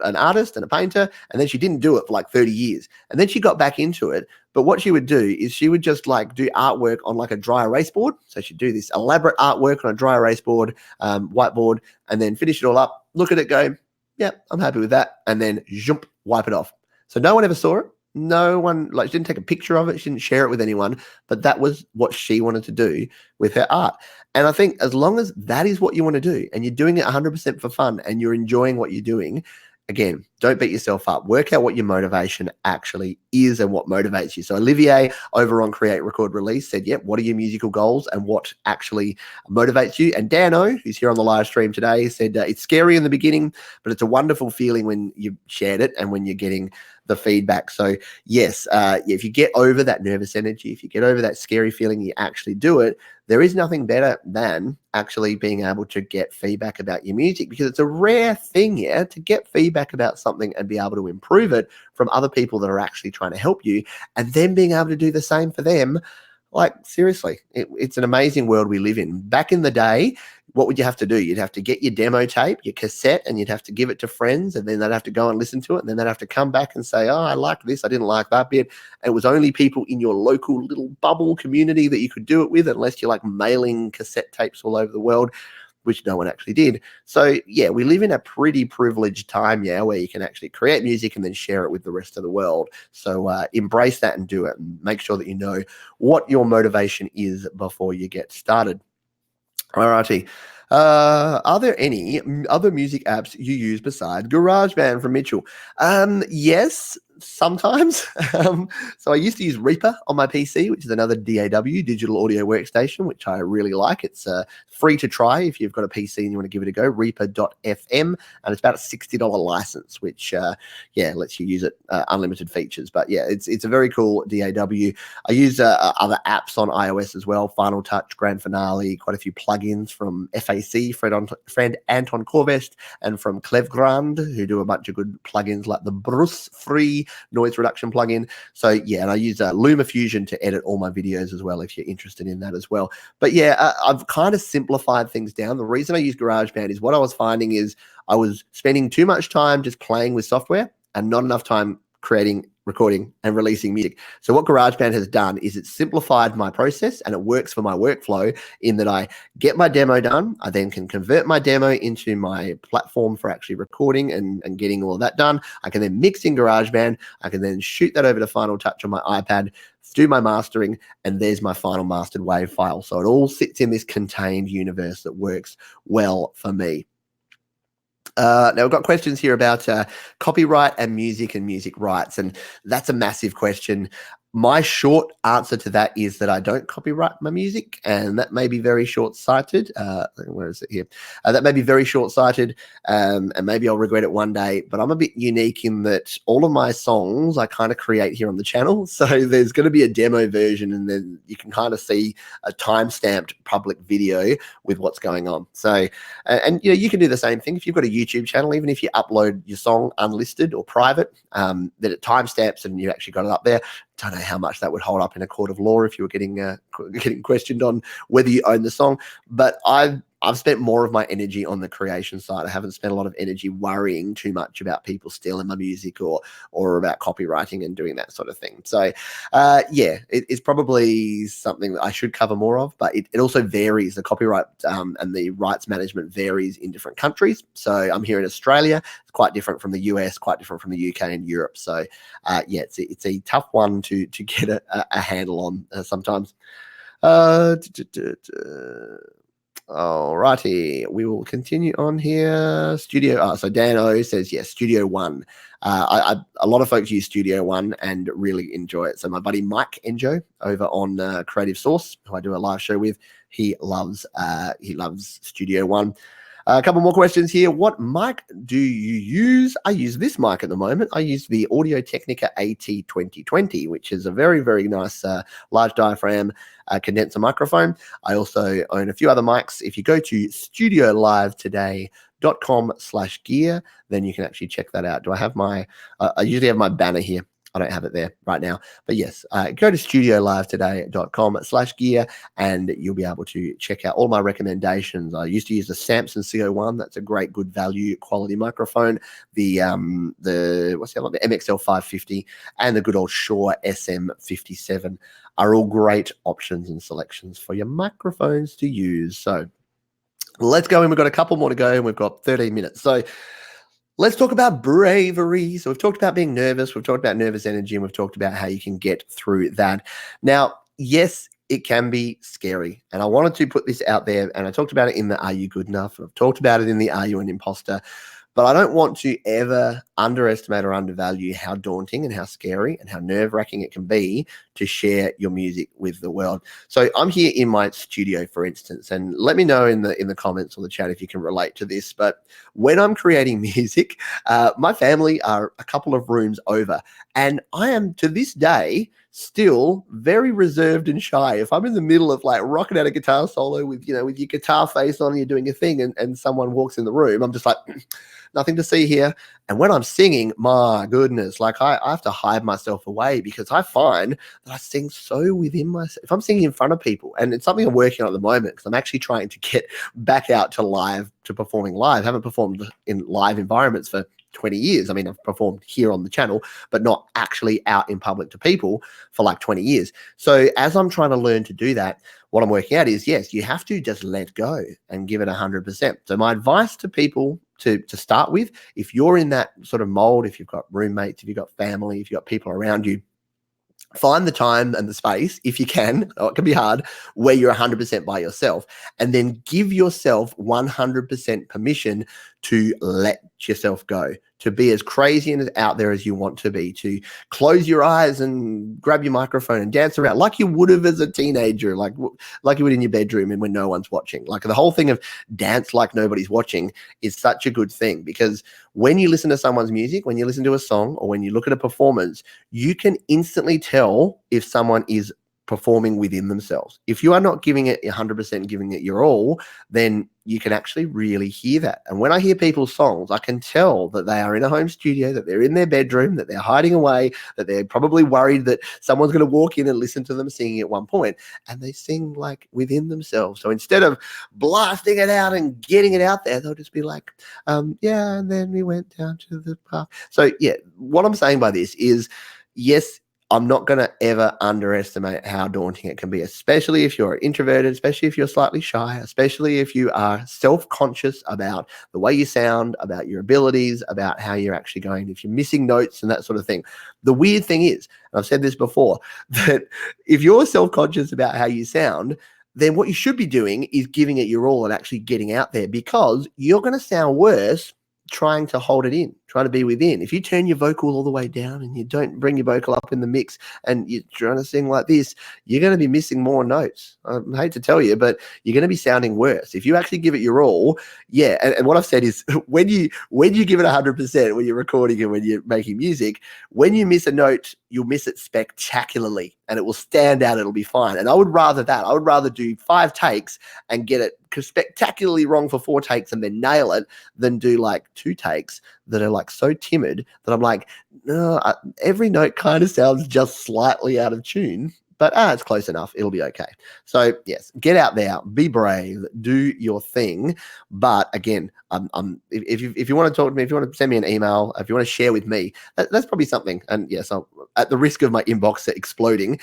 an artist and a painter, and then she didn't do it for like 30 years. And then she got back into it. But what she would do is she would just like do artwork on like a dry erase board. So she'd do this elaborate artwork on a dry erase board, whiteboard, and then finish it all up, look at it, go, yeah, I'm happy with that. And then jump, wipe it off. So no one ever saw it. No one, like, she didn't take a picture of it. She didn't share it with anyone, but that was what she wanted to do with her art. And I think as long as that is what you want to do and you're doing it 100% for fun and you're enjoying what you're doing, again, don't beat yourself up. Work out what your motivation actually is and what motivates you. So Olivier over on Create, Record, Release said, yep, what are your musical goals and what actually motivates you? And Dano, who's here on the live stream today, said it's scary in the beginning, but it's a wonderful feeling when you shared it and when you're getting the feedback. So yes, if you get over that nervous energy, if you get over that scary feeling, you actually do it, there is nothing better than actually being able to get feedback about your music, because it's a rare thing, to get feedback about something and be able to improve it from other people that are actually trying to help you, and then being able to do the same for them. Like, seriously, it's an amazing world we live in. Back in the day, what would you have to do? You'd have to get your demo tape, your cassette, and you'd have to give it to friends, and then they'd have to go and listen to it, and then they'd have to come back and say, oh, I liked this, I didn't like that bit. And it was only people in your local little bubble community that you could do it with, unless you're like mailing cassette tapes all over the world, which no one actually did. So yeah, we live in a pretty privileged time, where you can actually create music and then share it with the rest of the world. So embrace that and do it, and make sure that you know what your motivation is before you get started. Alrighty. Are there any other music apps you use besides GarageBand from Mitchell? Yes, sometimes. So I used to use Reaper on my PC, which is another DAW, digital audio workstation, which I really like. It's free to try if you've got a PC and you want to give it a go. Reaper.fm, and it's about a $60 license, which lets you use it, unlimited features. But yeah, it's a very cool DAW. I use other apps on iOS as well: Final Touch, Grand Finale, quite a few plugins from FAC, friend Anton Corvest, and from Clevgrand, who do a bunch of good plugins like the Bruce free noise reduction plugin. So yeah, and I use LumaFusion to edit all my videos as well, if you're interested in that as well. But yeah, I've kind of simplified things down. The reason I use GarageBand is what I was finding is I was spending too much time just playing with software and not enough time creating, recording, and releasing music. So what GarageBand has done is it's simplified my process, and it works for my workflow in that I get my demo done. I then can convert my demo into my platform for actually recording and getting all of that done. I can then mix in GarageBand. I can then shoot that over to Final Touch on my iPad, do my mastering, and there's my final mastered WAV file. So it all sits in this contained universe that works well for me. Now we've got questions here about copyright and music rights, and that's a massive question. My short answer to that is that I don't copyright my music, and that may be very short-sighted. Where is it here? That may be very short-sighted, and maybe I'll regret it one day, but I'm a bit unique in that all of my songs I kind of create here on the channel. So there's going to be a demo version, and then you can kind of see a time-stamped public video with what's going on. So, and you know, you can do the same thing if you've got a YouTube channel. Even if you upload your song unlisted or private, that it timestamps and you actually got it up there. Don't know how much that would hold up in a court of law if you were getting questioned on whether you own the song. But I've spent more of my energy on the creation side. I haven't spent a lot of energy worrying too much about people stealing my music or about copywriting and doing that sort of thing. So yeah, it's probably something that I should cover more of, but it also varies. The copyright and the rights management varies in different countries. So I'm here in Australia. It's quite different from the US, quite different from the UK and Europe. So yeah, it's a tough one to get a handle on sometimes. Alrighty, we will continue on here. So Dan O says yes, Studio One. A lot of folks use Studio One and really enjoy it. So my buddy Mike Enjo over on Creative Source, who I do a live show with, he loves Studio One. A couple more questions here. What mic do you use? I use this mic at the moment. I use the Audio Technica AT2020, which is a very, very nice large diaphragm condenser microphone. I also own a few other mics. If you go to studiolivetoday.com/gear, then you can actually check that out. Do I have my, I usually have my banner here. I don't have it there right now, but yes, go to studiolivetoday.com/gear and you'll be able to check out all my recommendations. I used to use the Samson CO1. That's a great, good value quality microphone. The what's the other one? The MXL 550 and the good old Shure SM57 are all great options and selections for your microphones to use. So let's go in. We've got a couple more to go and we've got 13 minutes. So let's talk about bravery. So we've talked about being nervous. We've talked about nervous energy, and we've talked about how you can get through that. Now, yes, it can be scary. And I wanted to put this out there, and I talked about it in the Are You Good Enough? I've talked about it in the Are You an Imposter? But I don't want to ever underestimate or undervalue how daunting and how scary and how nerve-wracking it can be to share your music with the world. So I'm here in my studio, for instance, and let me know in the comments or the chat if you can relate to this. But when I'm creating music, my family are a couple of rooms over, and I am to this day still very reserved and shy. If I'm in the middle of like rocking out a guitar solo with your guitar face on, and you're doing a thing, and someone walks in the room, I'm just like, nothing to see here. And when I'm singing, my goodness, like I have to hide myself away because I find that I sing so within myself. If I'm singing in front of people, and it's something I'm working on at the moment because I'm actually trying to get back out to performing live. I haven't performed in live environments for 20 years. I mean, I've performed here on the channel, but not actually out in public to people for like 20 years. So as I'm trying to learn to do that, what I'm working out is, yes, you have to just let go and give it 100%. So my advice to people to start with, if you're in that sort of mold, if you've got roommates, if you've got family, if you've got people around you, find the time and the space, if you can, or it can be hard, where you're 100% by yourself, and then give yourself 100% permission to let yourself go, to be as crazy and as out there as you want to be, to close your eyes and grab your microphone and dance around like you would have as a teenager, like you would in your bedroom and when no one's watching. Like the whole thing of dance like nobody's watching is such a good thing, because when you listen to someone's music, when you listen to a song, or when you look at a performance, you can instantly tell if someone is performing within themselves. If you are not giving it 100%, giving it your all, then you can actually really hear that. And when I hear people's songs, I can tell that they are in a home studio, that they're in their bedroom, that they're hiding away, that they're probably worried that someone's going to walk in and listen to them singing at one point, and they sing like within themselves. So instead of blasting it out and getting it out there, they'll just be like, yeah, and then we went down to the park. So yeah, what I'm saying by this is, yes, I'm not going to ever underestimate how daunting it can be, especially if you're introverted, especially if you're slightly shy, especially if you are self-conscious about the way you sound, about your abilities, about how you're actually going, if you're missing notes and that sort of thing. The weird thing is, and I've said this before, that if you're self-conscious about how you sound, then what you should be doing is giving it your all and actually getting out there, because you're going to sound worse trying to hold it in, trying to be within. If you turn your vocal all the way down and you don't bring your vocal up in the mix and you're trying to sing like this, you're going to be missing more notes. I hate to tell you, but you're going to be sounding worse. If you actually give it your all, yeah. And what I've said is when you give it 100%, when you're recording and when you're making music, when you miss a note, you'll miss it spectacularly and it will stand out. It'll be fine. And I would rather that. I would rather do 5 takes and get it spectacularly wrong for 4 takes and then nail it than do like 2 takes that are like so timid that I'm like, no, every note kind of sounds just slightly out of tune, but it's close enough. It'll be okay. So yes, get out there, be brave, do your thing. But again, if you want to talk to me, if you want to send me an email, if you want to share with me, that's probably something. And yes, at the risk of my inbox exploding,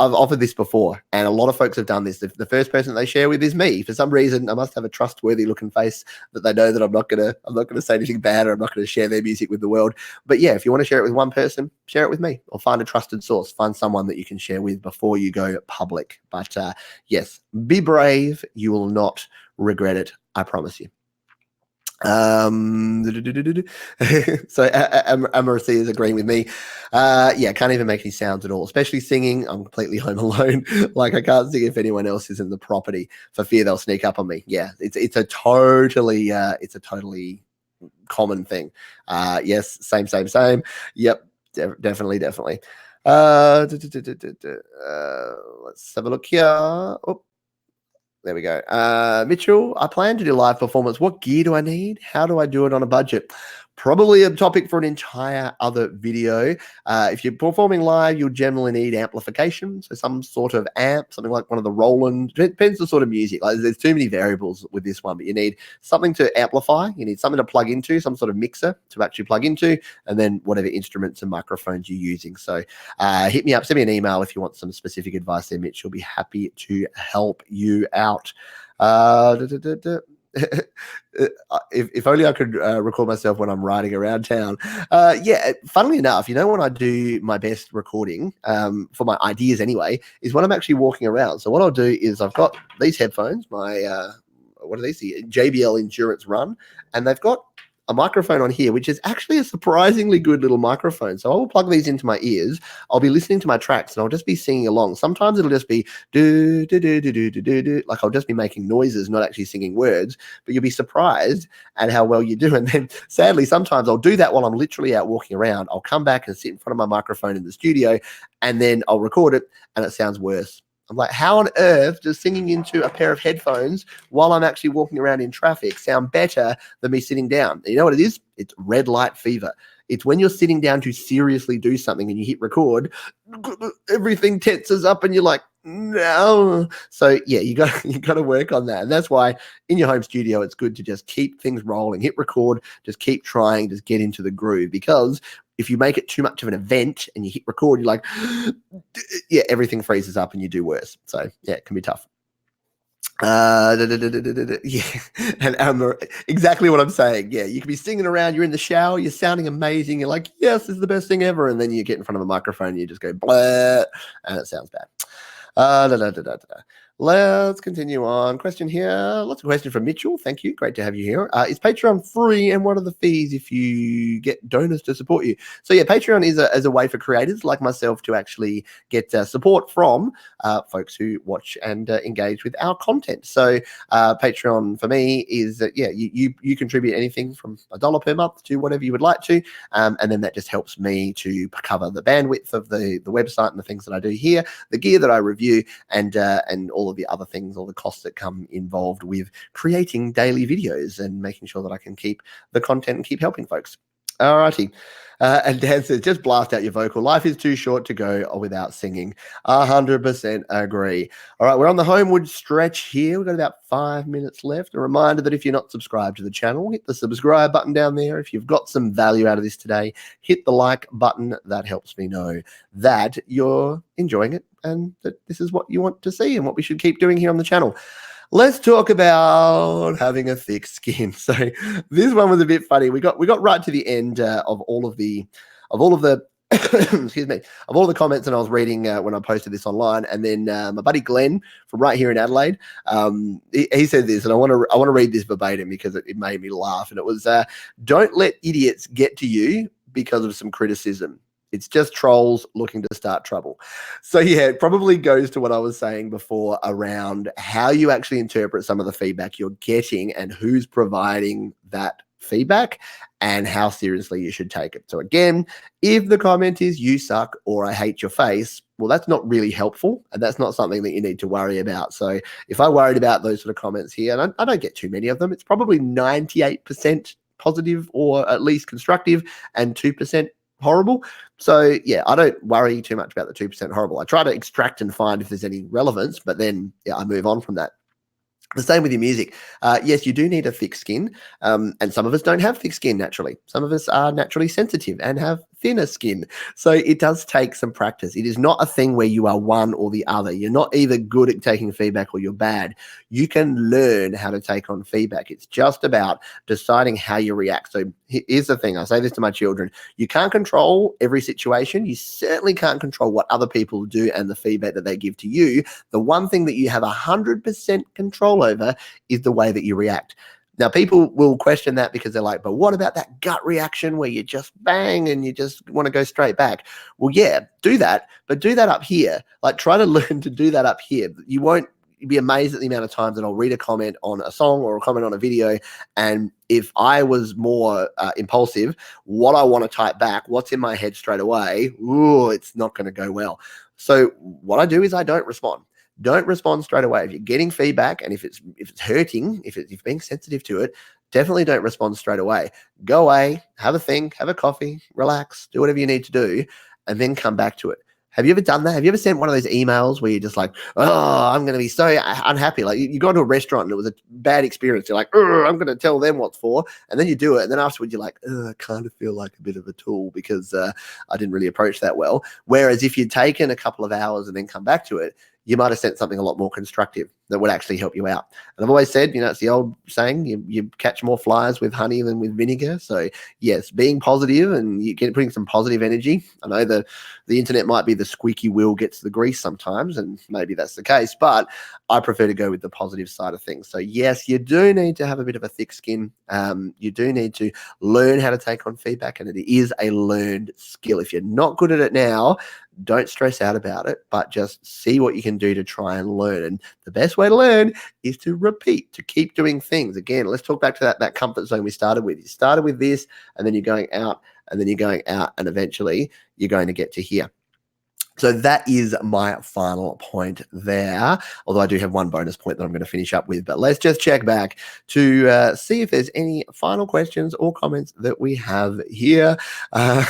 I've offered this before, and a lot of folks have done this. The first person they share with is me. For some reason, I must have a trustworthy looking face that they know that I'm not gonna say anything bad, or I'm not gonna share their music with the world. But yeah, if you want to share it with one person, share it with me, or find a trusted source, find someone that you can share with before you go public. But yes, be brave. You will not regret it. I promise you. So Amaracy is agreeing with me. Yeah, can't even make any sounds at all, especially singing. I'm completely home alone. Like I can't sing if anyone else is in the property for fear they'll sneak up on me. Yeah, it's a totally common thing. Yes, same. Yep, definitely. Let's have a look here. Oh, there we go. Mitchell, I plan to do live performance. What gear do I need? How do I do it on a budget? Probably a topic for an entire other video. If you're performing live, you'll generally need amplification. So some sort of amp, something like one of the Roland, depends the sort of music. Like there's too many variables with this one, but you need something to amplify. You need something to plug into, some sort of mixer to actually plug into, and then whatever instruments and microphones you're using. So hit me up, send me an email if you want some specific advice there, Mitch. You'll be happy to help you out. If only I could record myself when I'm riding around town. Yeah, funnily enough, when I do my best recording for my ideas anyway, is when I'm actually walking around. So what I'll do is I've got these headphones, my what are these? The JBL Endurance Run, and they've got a microphone on here, which is actually a surprisingly good little microphone. So I will plug these into my ears. I'll be listening to my tracks and I'll just be singing along. Sometimes it'll just be do do do do do do do do, like I'll just be making noises, not actually singing words. But you'll be surprised at how well you do. And then sadly, sometimes I'll do that while I'm literally out walking around. I'll come back and sit in front of my microphone in the studio, and then I'll record it, and it sounds worse. I'm like, how on earth does singing into a pair of headphones while I'm actually walking around in traffic sound better than me sitting down? And you know what it is? It's red light fever. It's when you're sitting down to seriously do something and you hit record, everything tenses up and you're like, no. So yeah, you got to work on that. And that's why in your home studio, it's good to just keep things rolling, hit record, just keep trying, just get into the groove. Because if you make it too much of an event and you hit record, you're like, yeah, everything freezes up and you do worse. So yeah, it can be tough. Yeah, and exactly what I'm saying. Yeah, you can be singing around, you're in the shower, you're sounding amazing, you're like, yes, this is the best thing ever, and then you get in front of a microphone and you just go blah, and it sounds bad. Let's continue on. Question here. Lots of questions from Mitchell. Thank you. Great to have you here. Is Patreon free, and what are the fees if you get donors to support you? So yeah, Patreon is a way for creators like myself to actually get support from folks who watch and engage with our content. So Patreon for me is that you contribute anything from $1 per month to whatever you would like to, and then that just helps me to cover the bandwidth of the website and the things that I do here, the gear that I review, and all of the other things, all the costs that come involved with creating daily videos and making sure that I can keep the content and keep helping folks. Alrighty. And Dan says, just blast out your vocal. Life is too short to go without singing. 100% agree. All right, we're on the homeward stretch here. We've got about 5 minutes left. A reminder that if you're not subscribed to the channel, hit the subscribe button down there. If you've got some value out of this today, hit the like button. That helps me know that you're enjoying it and that this is what you want to see and what we should keep doing here on the channel. Let's talk about having a thick skin. So this one was a bit funny. We got right to the end of all of the excuse me, of all the comments, and I was reading when I posted this online, and then my buddy Glenn from right here in Adelaide, he said this, and I want to read this verbatim because it made me laugh, and it was, "Don't let idiots get to you because of some criticism. It's just trolls looking to start trouble." So yeah, it probably goes to what I was saying before around how you actually interpret some of the feedback you're getting and who's providing that feedback and how seriously you should take it. So again, if the comment is "you suck" or "I hate your face," well, that's not really helpful, and that's not something that you need to worry about. So if I worried about those sort of comments here, and I don't get too many of them, it's probably 98% positive or at least constructive and 2% horrible. So yeah, I don't worry too much about the 2% horrible. I try to extract and find if there's any relevance, but then I move on from that. The same with your music. Yes, you do need a thick skin, and some of us don't have thick skin naturally. Some of us are naturally sensitive and have thinner skin. So it does take some practice. It is not a thing where you are one or the other. You're not either good at taking feedback or you're bad. You can learn how to take on feedback. It's just about deciding how you react. So here's the thing. I say this to my children. You can't control every situation. You certainly can't control what other people do and the feedback that they give to you. The one thing that you have 100% control over is the way that you react. Now, people will question that because they're like, but what about that gut reaction where you just bang and you just want to go straight back? Well, yeah, do that, but do that up here. Like, try to learn to do that up here. You won't be amazed at the amount of times that I'll read a comment on a song or a comment on a video, and if I was more impulsive, what I want to type back, what's in my head straight away, ooh, it's not going to go well. So what I do is I don't respond. Don't respond straight away. If you're getting feedback and if it's hurting, if you're being sensitive to it, definitely don't respond straight away. Go away, have a think, have a coffee, relax, do whatever you need to do, and then come back to it. Have you ever done that? Have you ever sent one of those emails where you're just like, oh, I'm going to be so unhappy? Like you go to a restaurant and it was a bad experience. You're like, oh, I'm going to tell them what's for. And then you do it. And then afterwards you're like, oh, I kind of feel like a bit of a tool because I didn't really approach that well. Whereas if you'd taken a couple of hours and then come back to it, you might have sent something a lot more constructive that would actually help you out. And I've always said, it's the old saying, you catch more flies with honey than with vinegar. So yes, being positive and putting some positive energy. I know the internet might be the squeaky wheel gets the grease sometimes, and maybe that's the case, but I prefer to go with the positive side of things. So yes, you do need to have a bit of a thick skin. You do need to learn how to take on feedback, and it is a learned skill. If you're not good at it now, don't stress out about it, but just see what you can do to try and learn. And the best way to learn is to repeat, to keep doing things. Again, let's talk back to that comfort zone we started with. You started with this, and then you're going out, and then you're going out, and eventually you're going to get to here. So that is my final point there, although I do have one bonus point that I'm going to finish up with. But let's just check back to see if there's any final questions or comments that we have here. I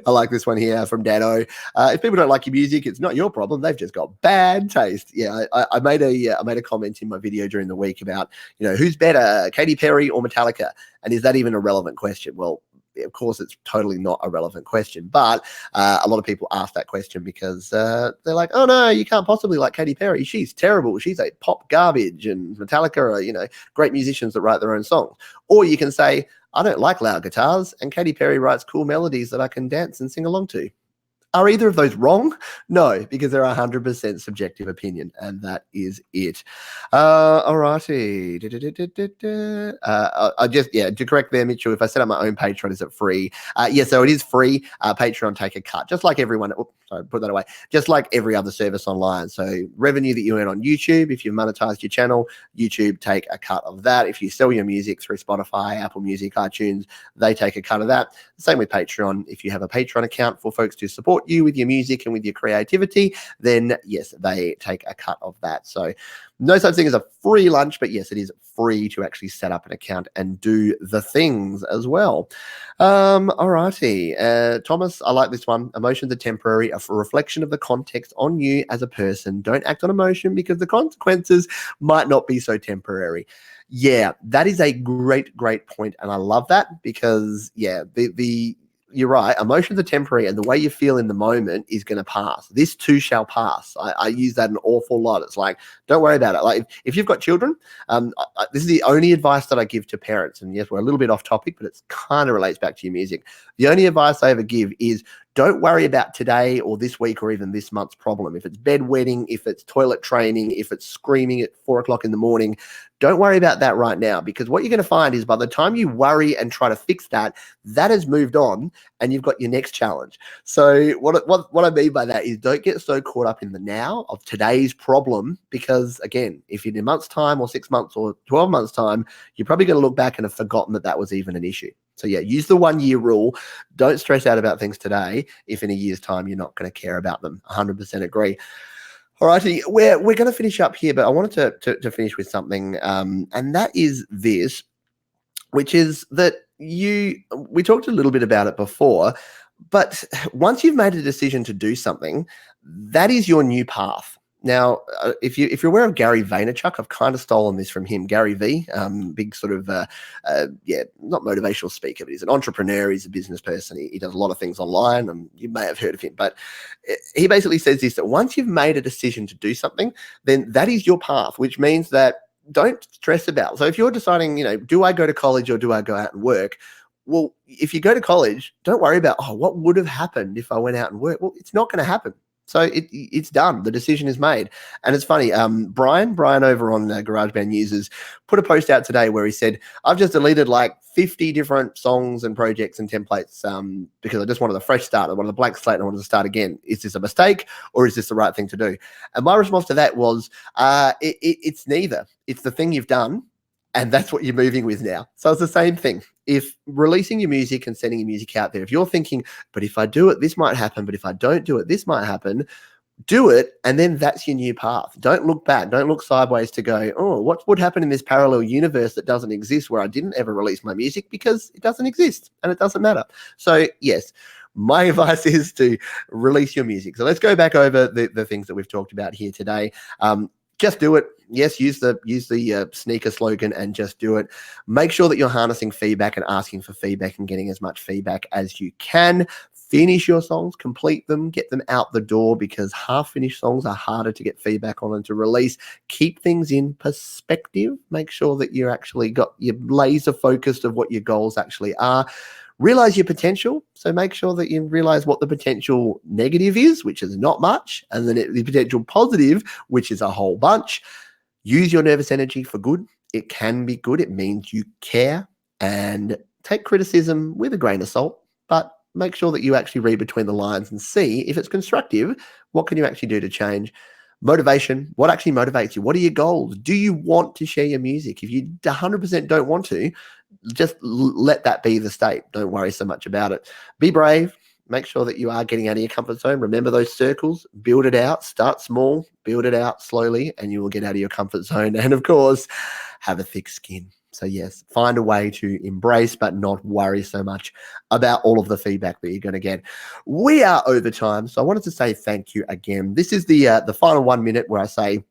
like this one here from Dano. If people don't like your music, it's not your problem. They've just got bad taste. Yeah, I made a comment in my video during the week about, who's better, Katy Perry or Metallica? And is that even a relevant question? Well, of course, it's totally not a relevant question, but a lot of people ask that question because they're like, oh no, you can't possibly like Katy Perry. She's terrible. She's a pop garbage, and Metallica are, great musicians that write their own songs. Or you can say, I don't like loud guitars, and Katy Perry writes cool melodies that I can dance and sing along to. Are either of those wrong? No, because they're 100% subjective opinion, and that is it. All righty. I just, yeah, to correct there, Mitchell, if I set up my own Patreon, is it free? Yeah, so it is free. Patreon take a cut, just like everyone. Sorry, put that away. Just like every other service online. So revenue that you earn on YouTube, if you've monetized your channel, YouTube take a cut of that. If you sell your music through Spotify, Apple Music, iTunes, they take a cut of that. Same with Patreon. If you have a Patreon account for folks to support you with your music and with your creativity, then yes, they take a cut of that. So no such thing as a free lunch, but yes, it is free to actually set up an account and do the things as well. All righty. Thomas, I like this one. Emotions are temporary, a reflection of the context on you as a person. Don't act on emotion because the consequences might not be so temporary. Yeah, that is a great point. And I love that because, yeah, you're right. Emotions are temporary, and the way you feel in the moment is going to pass. This too shall pass. I use that an awful lot. It's like, don't worry about it. Like if you've got children, this is the only advice that I give to parents. And yes, we're a little bit off topic, but it kind of relates back to your music. The only advice I ever give is don't worry about today or this week or even this month's problem. If it's bedwetting, if it's toilet training, if it's screaming at 4 o'clock in the morning, don't worry about that right now, because what you're going to find is by the time you worry and try to fix that, that has moved on and you've got your next challenge. So what I mean by that is don't get so caught up in the now of today's problem, because again, if in a month's time or 6 months or 12 months time, you're probably going to look back and have forgotten that that was even an issue. So yeah, use the 1 year rule. Don't stress out about things today if in a year's time you're not going to care about them. 100% agree. All righty, we're going to finish up here, but I wanted to finish with something, and that is this, which is that we talked a little bit about it before, but once you've made a decision to do something, that is your new path. Now, if you're aware of Gary Vaynerchuk, I've kind of stolen this from him. Gary V, big sort of, not motivational speaker, but he's an entrepreneur. He's a business person. He does a lot of things online, and you may have heard of him. But he basically says this, that once you've made a decision to do something, then that is your path, which means that don't stress about. So if you're deciding, do I go to college or do I go out and work? Well, if you go to college, don't worry about, what would have happened if I went out and worked? Well, it's not going to happen. So it's done. The decision is made. And it's funny, Brian over on GarageBand Users put a post out today where he said, I've just deleted like 50 different songs and projects and templates because I just wanted a fresh start. I wanted a blank slate and I wanted to start again. Is this a mistake or is this the right thing to do? And my response to that was, it's neither. It's the thing you've done, and that's what you're moving with now. So it's the same thing. If releasing your music and sending your music out there, if you're thinking, but if I do it, this might happen, but if I don't do it, this might happen, do it, and then that's your new path. Don't look back. Don't look sideways to go, what would happen in this parallel universe that doesn't exist where I didn't ever release my music, because it doesn't exist and it doesn't matter. So yes, my advice is to release your music. So let's go back over the things that we've talked about here today. Just do it. Yes, use the sneaker slogan and just do it. Make sure that you're harnessing feedback and asking for feedback and getting as much feedback as you can. Finish your songs, complete them, get them out the door, because half-finished songs are harder to get feedback on and to release. Keep things in perspective. Make sure that you're actually got your laser focused of what your goals actually are. Realize your potential. So make sure that you realize what the potential negative is, which is not much, and then the potential positive, which is a whole bunch. Use your nervous energy for good. It can be good. It means you care, and take criticism with a grain of salt, but make sure that you actually read between the lines and see if it's constructive. What can you actually do to change? Motivation. What actually motivates you? What are your goals? Do you want to share your music? If you 100% don't want to, just let that be the state. Don't worry so much about it. Be brave. Make sure that you are getting out of your comfort zone. Remember those circles. Build it out. Start small. Build it out slowly, and you will get out of your comfort zone. And of course, have a thick skin. So yes, find a way to embrace but not worry so much about all of the feedback that you're going to get. We are over time, so I wanted to say thank you again. This is the final 1 minute where I say,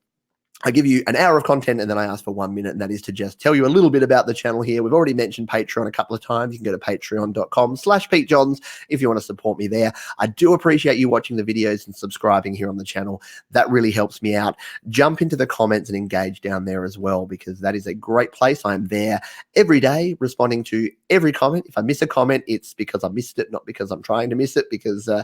I give you an hour of content and then I ask for 1 minute, and that is to just tell you a little bit about the channel here. We've already mentioned Patreon a couple of times. You can go to patreon.com/PeteJohns if you want to support me there. I do appreciate you watching the videos and subscribing here on the channel. That really helps me out. Jump into the comments and engage down there as well, because that is a great place. I'm there every day responding to every comment. If I miss a comment, it's because I missed it, not because I'm trying to miss it, because I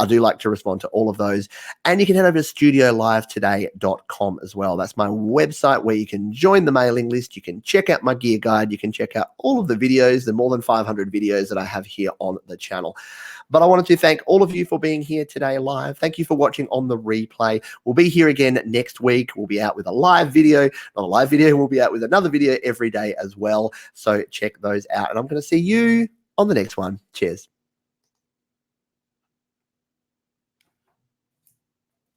do like to respond to all of those. And you can head over to studiolivetoday.com as well. That's my website where you can join the mailing list. You can check out my gear guide. You can check out all of the videos, the more than 500 videos that I have here on the channel. But I wanted to thank all of you for being here today live. Thank you for watching on the replay. We'll be here again next week. We'll be out with a live video, not a live video. We'll be out with another video every day as well. So check those out. And I'm going to see you on the next one. Cheers.